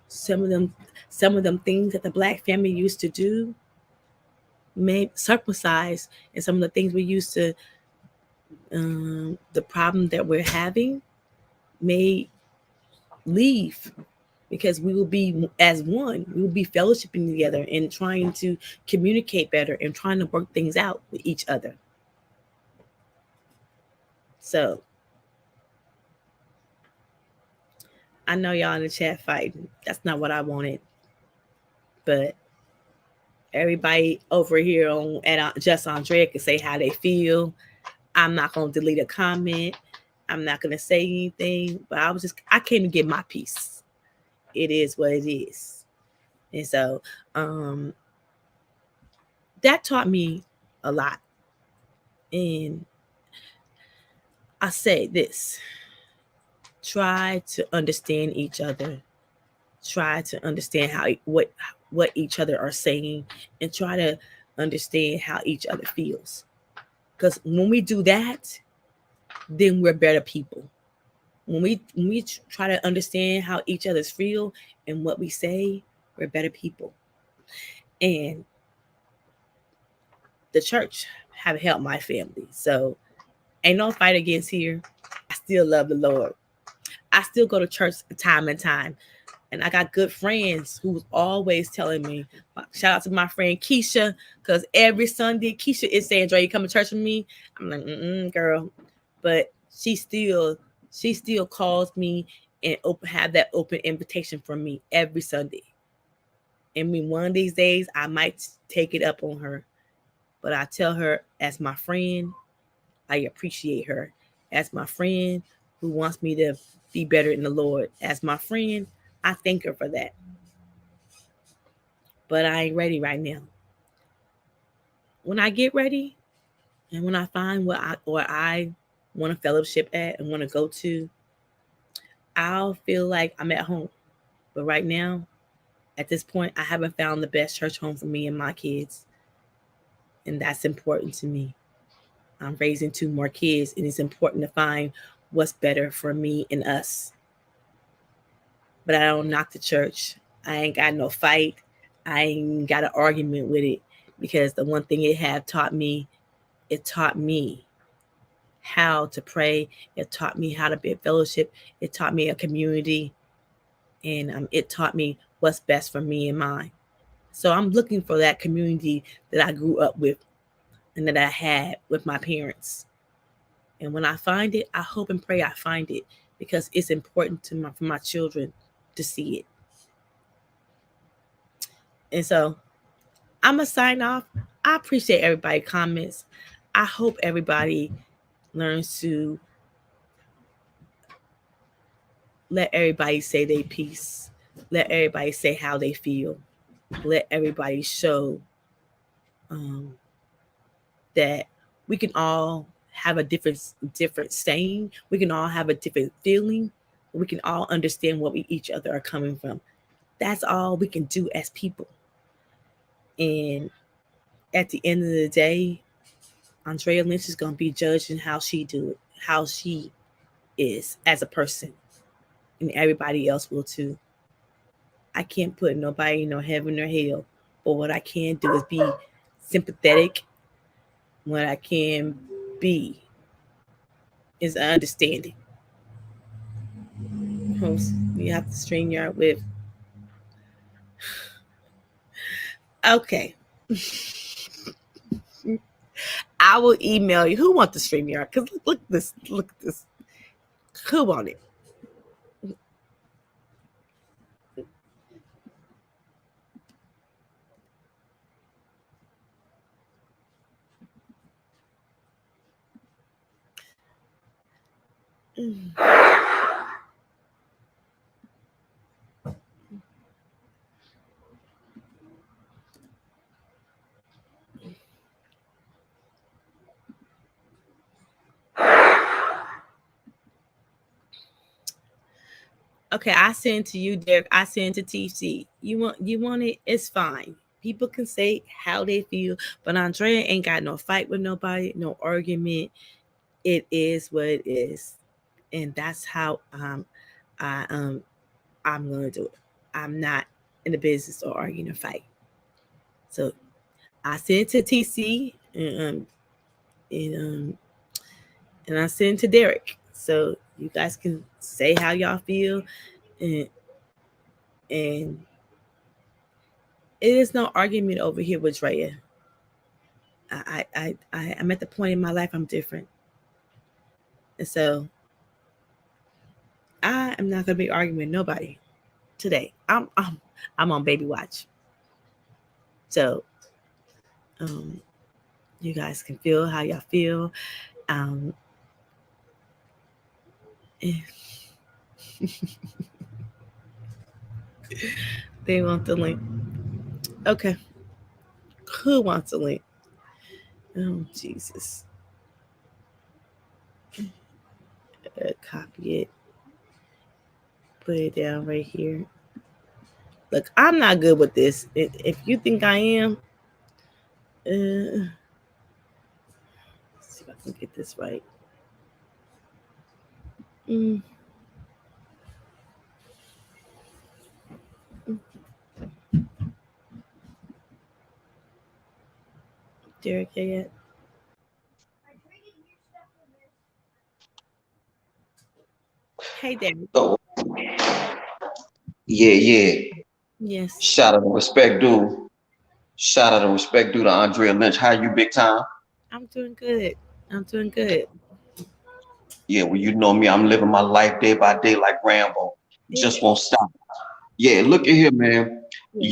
some of them, some of them things that the black family used to do, may circumcise, and some of the things we used to, the problem that we're having, may leave, because we will be as one. We will be fellowshipping together and trying to communicate better and trying to work things out with each other. So I know y'all in the chat fighting. That's not what I wanted. But everybody over here on at Just Andrea can say how they feel. I'm not gonna delete a comment. I'm not gonna say anything. But I came to get my piece. It is what it is. And so that taught me a lot. And I say this: try to understand each other. Try to understand what each other are saying, and try to understand how each other feels. Because when we do that, then we're better people. When we try to understand how each other's feel and what we say, we're better people. And the church have helped my family. So ain't no fight against here. I still love the Lord. I still go to church time and time. And I got good friends who's always telling me, shout out to my friend Keisha, because every Sunday Keisha is saying, Dre, you come to church with me? I'm like, girl. But she still calls me and have that open invitation from me every Sunday. And me one of these days I might take it up on her. But I tell her, as my friend, I appreciate her. As my friend who wants me to be better in the Lord. As my friend, I thank her for that. But I ain't ready right now. When I get ready and when I find what I want to fellowship at and want to go to, I'll feel like I'm at home. But right now, at this point, I haven't found the best church home for me and my kids. And that's important to me. I'm raising 2 more kids, and it's important to find what's better for me and us. But I don't knock the church. I ain't got no fight. I ain't got an argument with it, because the one thing it have taught me, it taught me how to pray. It taught me how to be a fellowship. It taught me a community, and it taught me what's best for me and mine. So I'm looking for that community that I grew up with and that I had with my parents. And when I find it, I hope and pray I find it, because it's important for my children to see it. And so I'm going to sign off. I appreciate everybody's comments. I hope everybody learns to let everybody say their piece. Let everybody say how they feel. Let everybody show that we can all have a different saying. We can all have a different feeling. We can all understand what we each other are coming from. That's all we can do as people. And at the end of the day, Andrea Lynch is going to be judged in how she do it, how she is as a person, and everybody else will too. I can't put nobody in no heaven or hell, but what I can do is be sympathetic. What I can be is understanding. You have to string yard with. Okay. I will email you. Who wants the stream yard? Because look this. Look at this. Who want it? Okay, I send to you, Derek. I send to TC. You want it? It's fine. People can say how they feel, but Andrea ain't got no fight with nobody, no argument. It is what it is, and that's how I I'm gonna do it. I'm not in the business of arguing or fight. So I send to TC and and I send to Derek. So you guys can say how y'all feel, and and it is no argument over here with Drea. I'm at the point in my life I'm different, and so I am not gonna be arguing with nobody today. I'm on baby watch, so um, you guys can feel how y'all feel. Um, they want the link. Okay, who wants the link? Oh Jesus! Copy it. Put it down right here. Look, I'm not good with this. If you think I am, let's see if I can get this right. Mm. Derek, yet? Hey, Hey there.
So yeah.
Yes,
Shout out and respect due. Shout out and respect due to Andrea Lynch. How you big time?
I'm doing good. I'm doing good.
Yeah, well you know me, I'm living my life day by day like Rambo.
Yeah.
Just won't stop. Yeah, look at here, man.
Yes.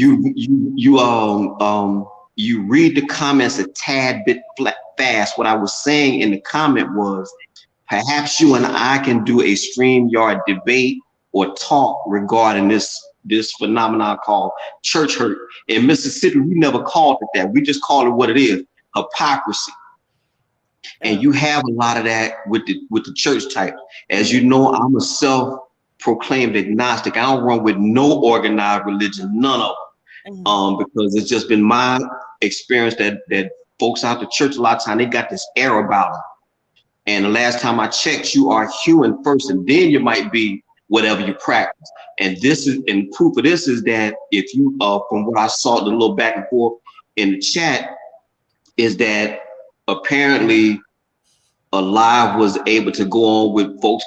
You read the comments a tad bit fast. What I was saying in the comment was perhaps you and I can do a StreamYard debate or talk regarding this phenomenon called church hurt. In Mississippi, we never called it that. We just call it what it is, hypocrisy. And
Oh.
you have a lot of that with the church type. As you know, I'm a self-proclaimed agnostic. I don't run with no organized religion, none of them. Because it's just been my experience that folks out the church a lot of time they got this air about them. And the last time I checked, you are human first, and then you might be whatever you practice. And proof of this is that if you, from what I saw, the little back and forth in the chat, is that apparently Alive was able to go on with folks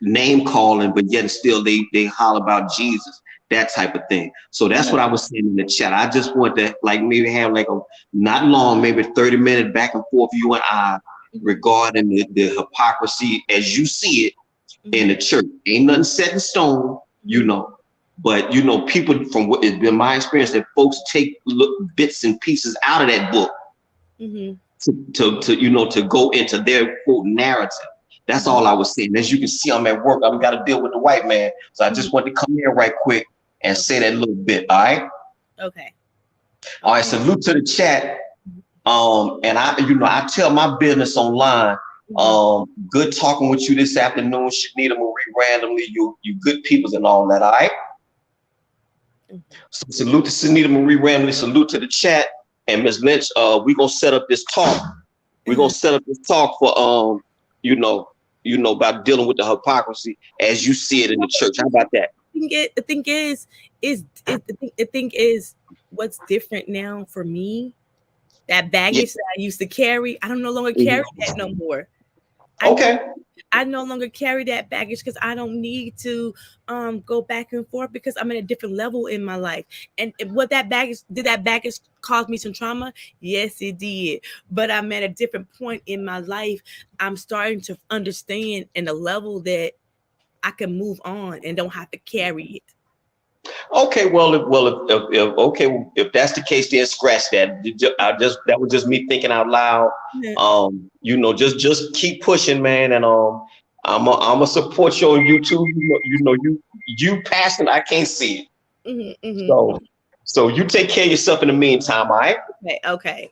name calling, but yet still they holler about Jesus, that type of thing. So that's what I was saying in the chat. I just want to like maybe have like a not long, maybe 30-minute back and forth, you and I, regarding the hypocrisy as you see it in the church. Ain't nothing set in stone, you know. But you know, people from what it's been my experience that folks take bits and pieces out of that book to go into their quote narrative. That's all I was saying. As you can see, I'm at work. I've got to deal with the white man. So I just want to come here right quick and say that little bit. All right.
Okay.
All right. Salute to the chat. And I tell my business online. Good talking with you this afternoon, Shanita Marie. Randomly, you good peoples and all that. All right. So salute to Shanita Marie. Randomly, salute to the chat. And Ms. Lynch, we're gonna set up this talk. We're gonna set up this talk for you know, about dealing with the hypocrisy as you see it in the church. How about that?
The thing is, what's different now for me? That baggage that I used to carry, I don't no longer carry that no more. I no longer carry that baggage because I don't need to go back and forth because I'm at a different level in my life. And what that baggage cause me some trauma? Yes, it did. But I'm at a different point in my life. I'm starting to understand in a level that I can move on and don't have to carry it.
Okay, if that's the case, then scratch that. That was just me thinking out loud. Just keep pushing, man, and I'm a support you on YouTube. You passing, I can't see it. So you take care of yourself in the meantime, all right?
Okay.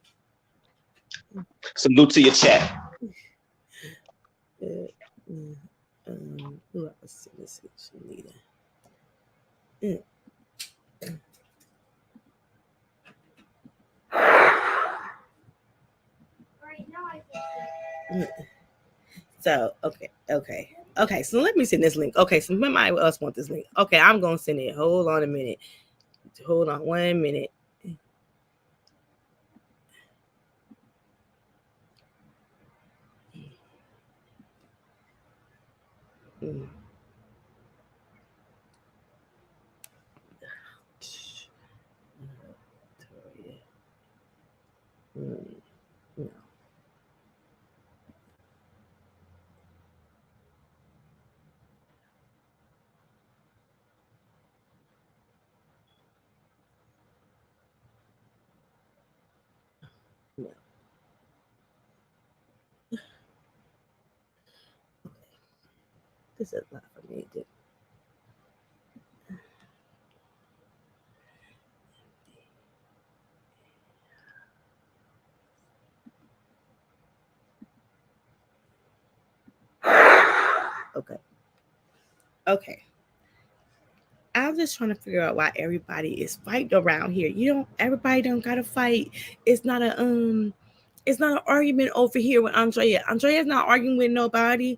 Salute to your chat.
Who else? Let's see, So okay. So let me send this link. Okay, so somebody else want this link. Okay, I'm gonna send it. Hold on a minute. Hold on 1 minute. No. No. This is not for me. Okay. I'm just trying to figure out why everybody is fighting around here. Everybody don't gotta fight. It's not an argument over here with Andrea. Andrea's not arguing with nobody.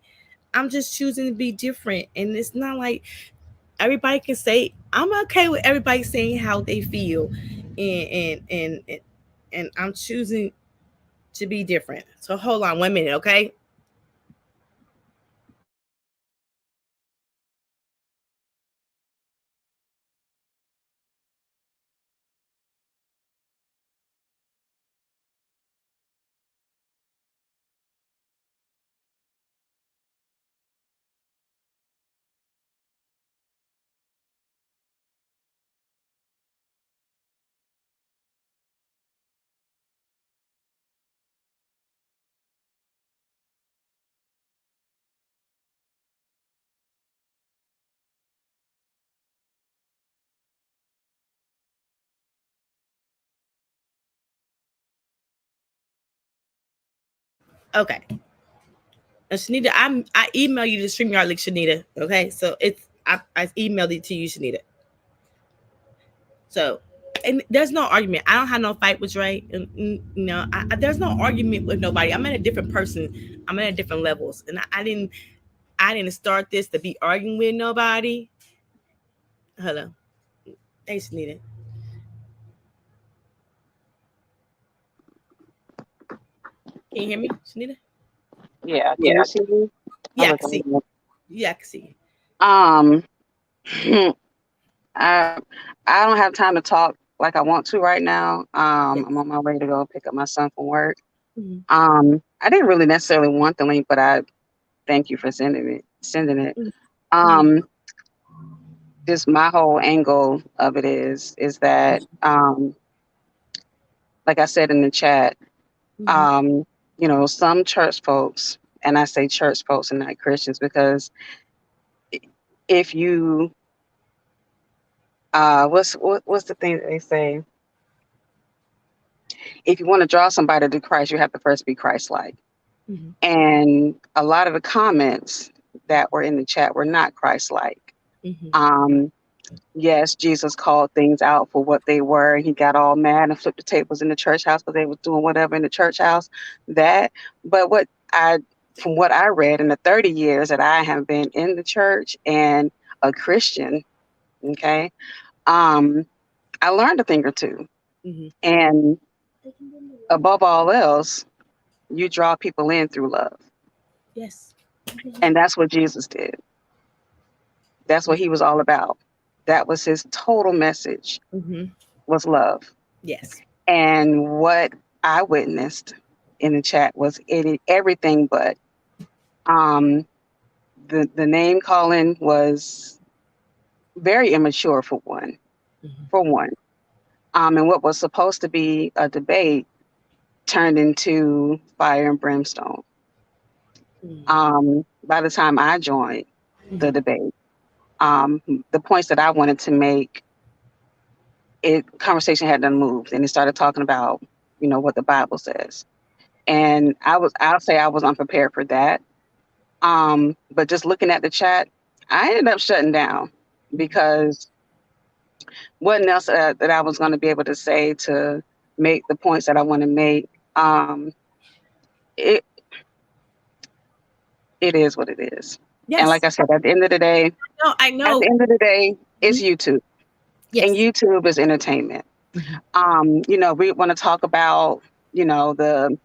I'm just choosing to be different. And it's not like everybody can say I'm okay with everybody saying how they feel. And I'm choosing to be different. So hold on 1 minute, okay? Okay. And Shanita, I email you the StreamYard link, Shanita. Okay, so I emailed it to you, Shanita. So, and there's no argument. I don't have no fight with Ray. There's no argument with nobody. I'm at a different person. I'm at different levels, and I didn't start this to be arguing with nobody. Hello, hey Shanita. Can you hear me, Shanita?
Yeah, can
Yeah.
you see me?
Yeah,
I'm
I can see.
looking at
Yeah, I can see.
um I I don't have time to talk like I want to right now.
Yeah.
I'm on my way to go pick up my son from work.
Mm-hmm.
I didn't really necessarily want the link, but I thank you for sending it.
Mm-hmm.
Um just my whole angle of it is that like I said in the chat,
Mm-hmm.
um, some church folks, and I say church folks and not Christians because if you what's the thing that they say? If you want to draw somebody to Christ, you have to first be Christ-like.
Mm-hmm.
And a lot of the comments that were in the chat were not Christ-like.
Mm-hmm.
Um, yes, Jesus called things out for what they were, and he got all mad and flipped the tables in the church house because they was doing whatever in the church house. But from what I read in the 30 years that I have been in the church and a Christian, okay, I learned a thing or two.
Mm-hmm.
And above all else, you draw people in through love.
Yes.
And that's what Jesus did. That's what he was all about. That was his total message,
Mm-hmm.
was love.
Yes.
And what I witnessed in the chat was everything but um, the name calling was very immature for one.
Mm-hmm.
For one. And what was supposed to be a debate turned into fire and brimstone. By the time I joined the debate, the points that I wanted to make, conversation had done moved, and it started talking about, what the Bible says. And I'll say I was unprepared for that. But just looking at the chat, I ended up shutting down because what else that I was going to be able to say to make the points that I want to make. It it is what it is. And like
Yes.
I said, at the end of the day,
No, I know.
it's YouTube. And
Yes.
YouTube is entertainment. We want to talk about, the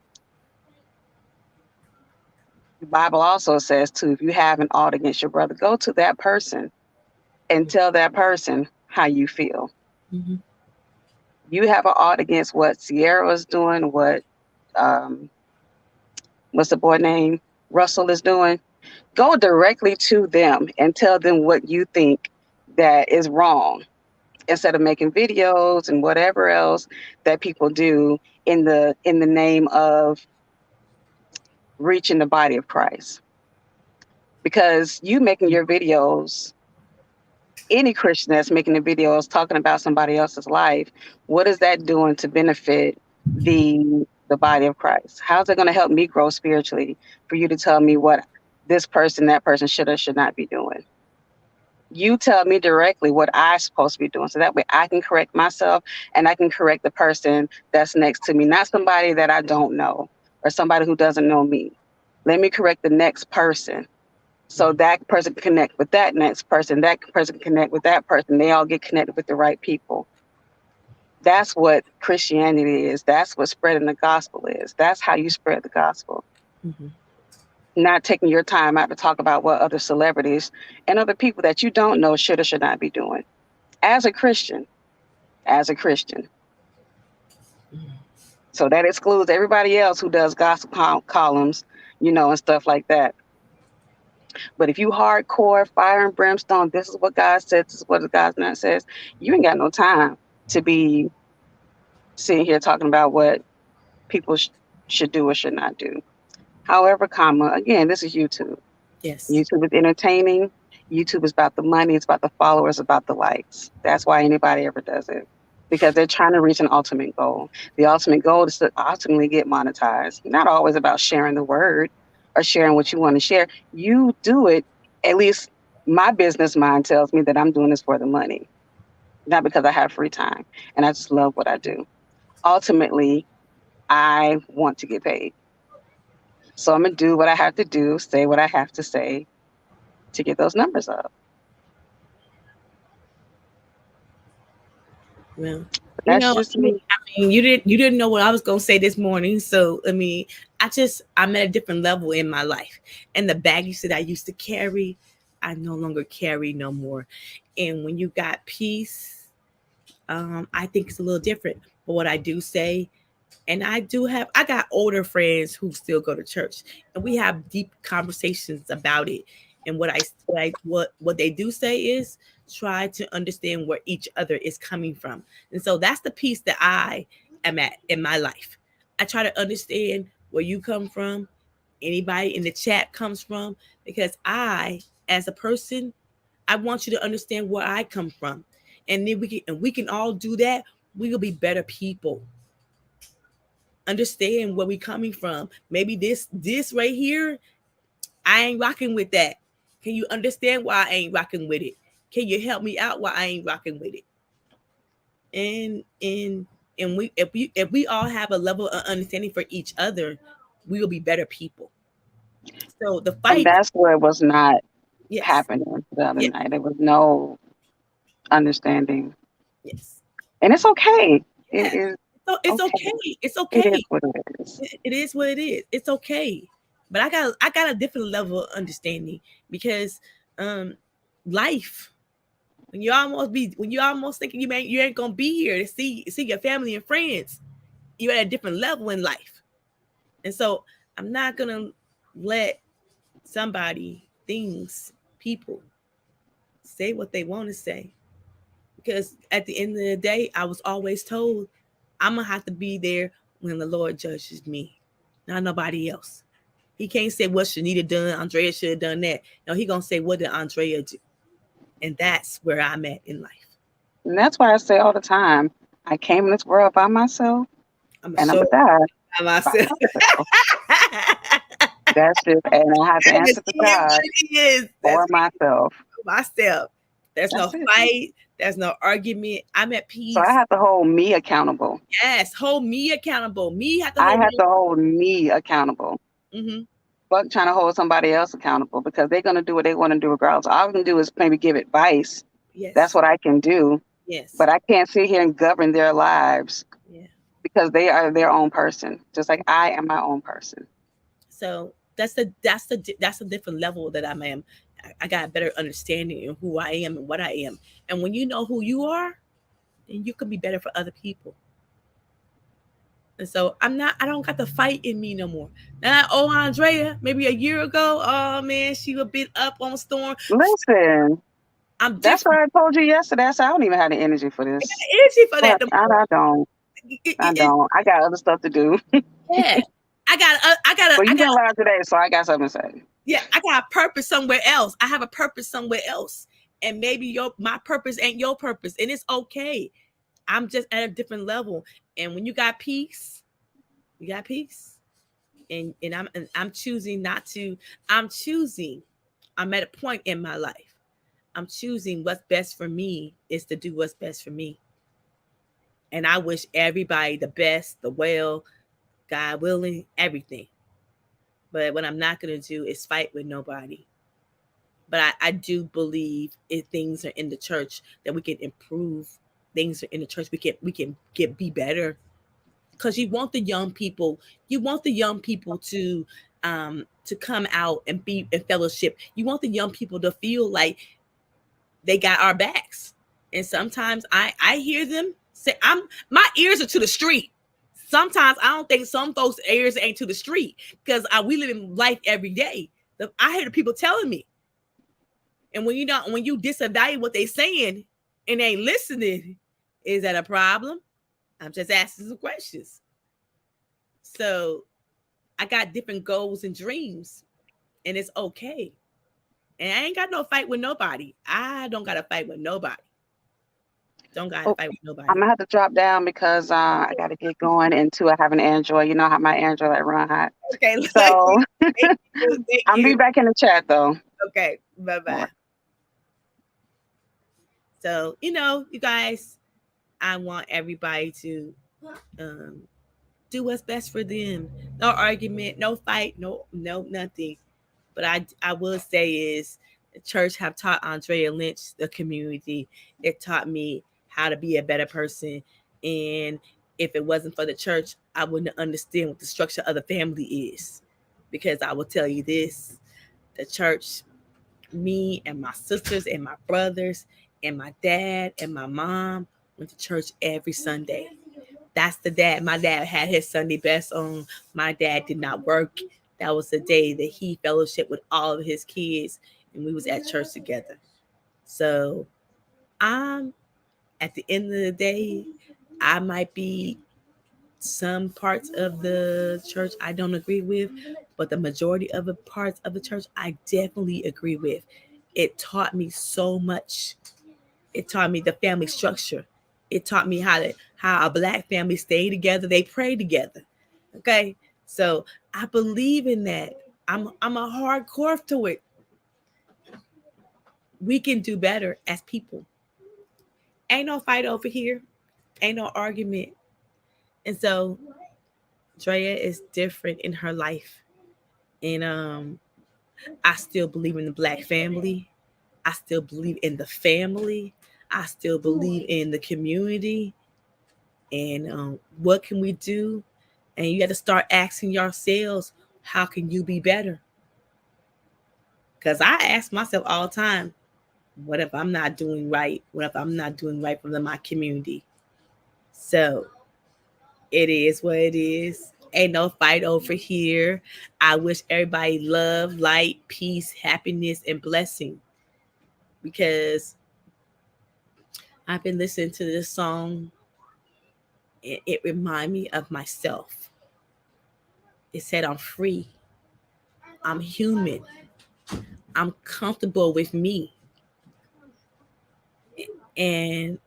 Bible also says too, if you have an ought against your brother, go to that person and tell that person how you feel.
Mm-hmm.
You have an ought against what Sierra is doing, what's the boy name? Russell is doing. Go directly to them and tell them what you think that is wrong, instead of making videos and whatever else that people do in the name of reaching the body of Christ. Because you making your videos, any Christian that's making the videos talking about somebody else's life, what is that doing to benefit the body of Christ? How's it going to help me grow spiritually for you to tell me what this person, that person should or should not be doing? You tell me directly what I'm supposed to be doing, so that way I can correct myself and I can correct the person that's next to me, not somebody that I don't know or somebody who doesn't know me. Let me correct the next person, so that person can connect with that next person, that person can connect with that person. They all get connected with the right people. That's what Christianity is. That's what spreading the gospel is. That's how you spread the gospel.
Mm-hmm.
Not taking your time out to talk about what other celebrities and other people that you don't know should or should not be doing. As a Christian. So that excludes everybody else who does gospel columns, and stuff like that. But if you hardcore fire and brimstone, this is what God says, this is what God's not says, you ain't got no time to be sitting here talking about what people should do or should not do. However, again, this is YouTube.
Yes.
YouTube is entertaining. YouTube is about the money. It's about the followers, about the likes. That's why anybody ever does it. because they're trying to reach an ultimate goal. The ultimate goal is to ultimately get monetized. Not always about sharing the word or sharing what you want to share. You do it, at least my business mind tells me that I'm doing this for the money, not because I have free time. And I just love what I do. Ultimately, I want to get paid. So I'm going to do what I have to do, say what I have to say to get those numbers up.
Well,
That's just me.
you didn't know what I was gonna say this morning. So I'm at a different level in my life. And the baggage that I used to carry, I no longer carry no more. And when you got peace, I think it's a little different. But what I do say, and I got older friends who still go to church, and we have deep conversations about it. And what they do say is try to understand where each other is coming from. And so that's the piece that I am at in my life. I try to understand where you come from, anybody in the chat comes from, because as a person, I want you to understand where I come from. And then we can all do that. We will be better people. Understand where we coming from. Maybe this right here, I ain't rocking with that. Can you understand why I ain't rocking with it? Can you help me out why I ain't rocking with it? And we if we all have a level of understanding for each other, we will be better people. So the
And
fight,
that's where it was not
yes,
happening the other
yes,
night. There was no understanding.
yes,
And it's okay. It
yes.
is
So it's
okay.
okay. It's
It is
okay.
what it is.
It is what it is. It's okay. But I got a different level of understanding because um life, when you almost thinking you ain't gonna be here to see your family and friends, you're at a different level in life. And so I'm not gonna let somebody, things, people say what they want to say. Because at the end of the day, I was always told I'm gonna have to be there when the Lord judges me, not nobody else. He can't say what Shanita done, Andrea should have done that. No, he gonna say what did Andrea do, and that's where I'm at in life.
And that's why I say all the time, I came in this world by myself
I'm a
and I'm
show
gonna die
by
by
myself.
myself. That's just, and I have to
And it
answer for
is
God
what it is.
or
That's
myself.
myself. There's no
That's it.
fight. There's no argument. I'm at
So I
peace.
have to hold me accountable.
Yes, hold me accountable. Me have to
I
hold
have
me.
to hold me accountable.
Mm-hmm.
Fuck trying to hold somebody else accountable because they're gonna do what they want to do regardless. All I can do is maybe give advice. That's
Yes.
what I can do.
Yes.
But I can't sit here and govern their lives
Yeah.
because they are their own person, just like I am my own person.
So that's a different level that I'm in. I got a better understanding of who I am and what I am. And when you know who you are, then you can be better for other people. And so I don't got the fight in me no more. Now, Andrea, maybe a year ago, oh man, she was a bit up on storm.
Listen,
I'm
that's
different.
why I told you yesterday. I said I don't even have the energy for
I got
this.
energy for that
But
no
I don't. I
more.
don't. I got other stuff to do.
Yeah.
But you've been live today, so I got something to say.
Yeah, I got a purpose somewhere else. I have a purpose somewhere else. And maybe my purpose ain't your purpose. And it's okay. I'm just at a different level. And when you got peace, you got peace. And I'm choosing not to, I'm choosing. I'm at a point in my life. I'm choosing what's best for me is to do what's best for me. And I wish everybody the best, the well, God willing, everything. But what I'm not gonna do is fight with nobody. But I do believe if things are in the church that we can improve. Things are in the church we can get be better because you want the young people to come out and be in fellowship. You want the young people to feel like they got our backs. And sometimes I hear them say, my ears are to the street. Sometimes I don't think some folks' ears ain't to the street because we live in life every day. I hear the people telling me. And when you disavow what they saying and they ain't listening, is that a problem? I'm just asking some questions. So I got different goals and dreams, and it's okay. And I ain't got no fight with nobody. I don't got to fight with nobody. Don't gotta fight with
I'm
nobody.
gonna have to drop down because I gotta get going into I have an Android. You know how my Android run hot.
Okay, look,
So
thank you. Thank
I'll be
you.
back in the chat though.
Okay, bye
All
bye.
right.
So, you guys, I want everybody to um, do what's best for them. No argument, no fight, no nothing. But I will say is the church have taught Andrea Lynch the community. It taught me how to be a better person. And if it wasn't for the church, I wouldn't understand what the structure of the family is. Because I will tell you this, the church, me and my sisters and my brothers and my dad and my mom went to church every Sunday. That's the dad. My dad had his Sunday best on. My dad did not work. That was the day that he fellowshiped with all of his kids, and we was at church together. So I'm at the end of the day, I might be some parts of the church I don't agree with, but the majority of the parts of the church I definitely agree with. It taught me so much. It taught me the family structure. It taught me how a black family stay together, they pray together. Okay? So I believe in that. I'm a hardcore to it. We can do better as people. Ain't no fight over here. Ain't no argument. And so Drea is different in her life. And I still believe in the black family. I still believe in the family. I still believe in the community. And what can we do? And you got to start asking yourselves, how can you be better? Because I ask myself all the time, what if I'm not doing right? What if I'm not doing right for my community? So it is what it is. Ain't no fight over here. I wish everybody love, light, peace, happiness, and blessing. Because I've been listening to this song, and it reminds me of myself. It said, I'm free. I'm human. I'm comfortable with me. And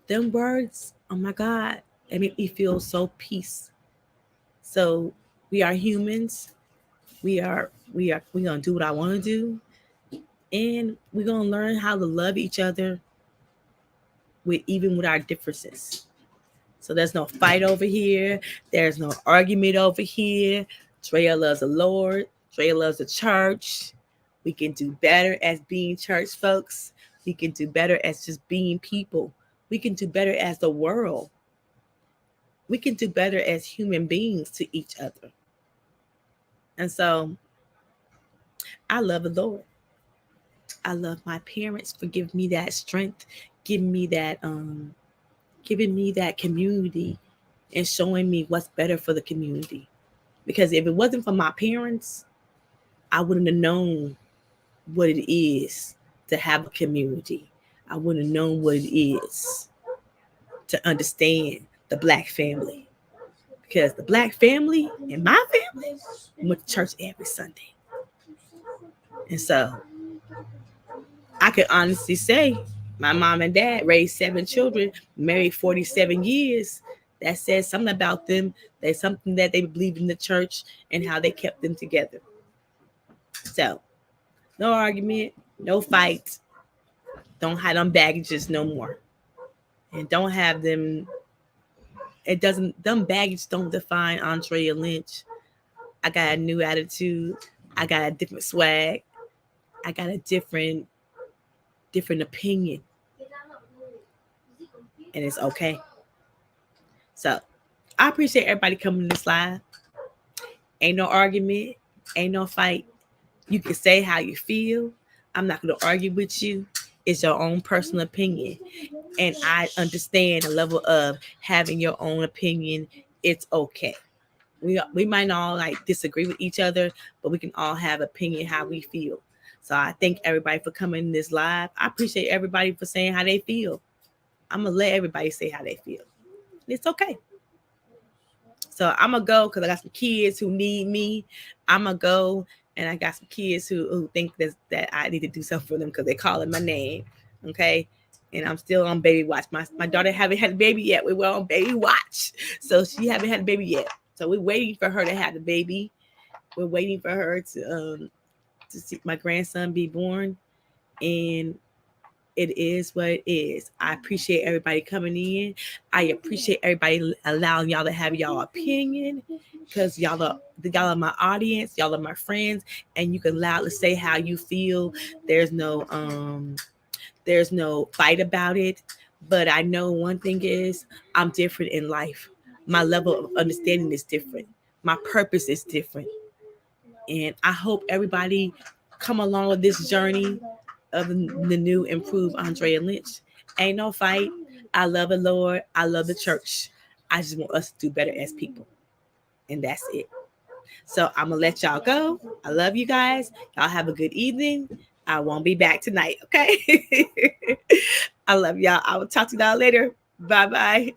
them words, oh my God, they make me feel so peace. So we are humans. We gonna do what I want to do. And we're gonna learn how to love each other with our differences. So there's no fight over here. There's no argument over here. Drea loves the Lord. Drea loves the church. We can do better as being church folks. We can do better as just being people. We can do better as the world. We can do better as human beings to each other. And so I love the Lord. I love my parents for giving me that strength, giving me that community and showing me what's better for the community. Because if it wasn't for my parents, I wouldn't have known what it is to have a community. I wouldn't have known what it is to understand the black family. Because the black family and my family went to church every Sunday. And so I could honestly say my mom and dad raised 7 children, married 47 years. That says something about them. There's something that they believed in the church and how they kept them together. So, no argument, no fight. Don't have them baggages no more. And don't have them. Them baggage don't define Andrea Lynch. I got a new attitude. I got a different swag. I got a different opinion. And it's okay. So I appreciate everybody coming to this live. Ain't no argument, ain't no fight. You can say how you feel. I'm not going to argue with you. It's your own personal opinion. And I understand the level of having your own opinion. It's okay. We might not all like disagree with each other, but we can all have opinion how we feel. So I thank everybody for coming in this live. I appreciate everybody for saying how they feel. I'm going to let everybody say how they feel. It's okay. So I'm going to go because I got some kids who need me. I'm going to go, and I got some kids who think that I need to do something for them because they're calling my name. Okay? and I'm still on baby watch. My daughter haven't had a baby yet. We were on baby watch, so she haven't had a baby yet. So we're waiting for her to have the baby. We're waiting for her to see my grandson be born, and it is what it is. I appreciate everybody coming in. I appreciate everybody allowing y'all to have y'all opinion, because y'all are my audience, y'all are my friends, and you can loudly say how you feel. There's no fight about it. But I know one thing is, I'm different in life. My level of understanding is different. My purpose is different. And I hope everybody come along with this journey of the new improved Andrea Lynch. Ain't no fight. I love the Lord. I love the church. I just want us to do better as people. And that's it. So I'm going to let y'all go. I love you guys. Y'all have a good evening. I won't be back tonight, okay? I love y'all. I will talk to y'all later. Bye-bye.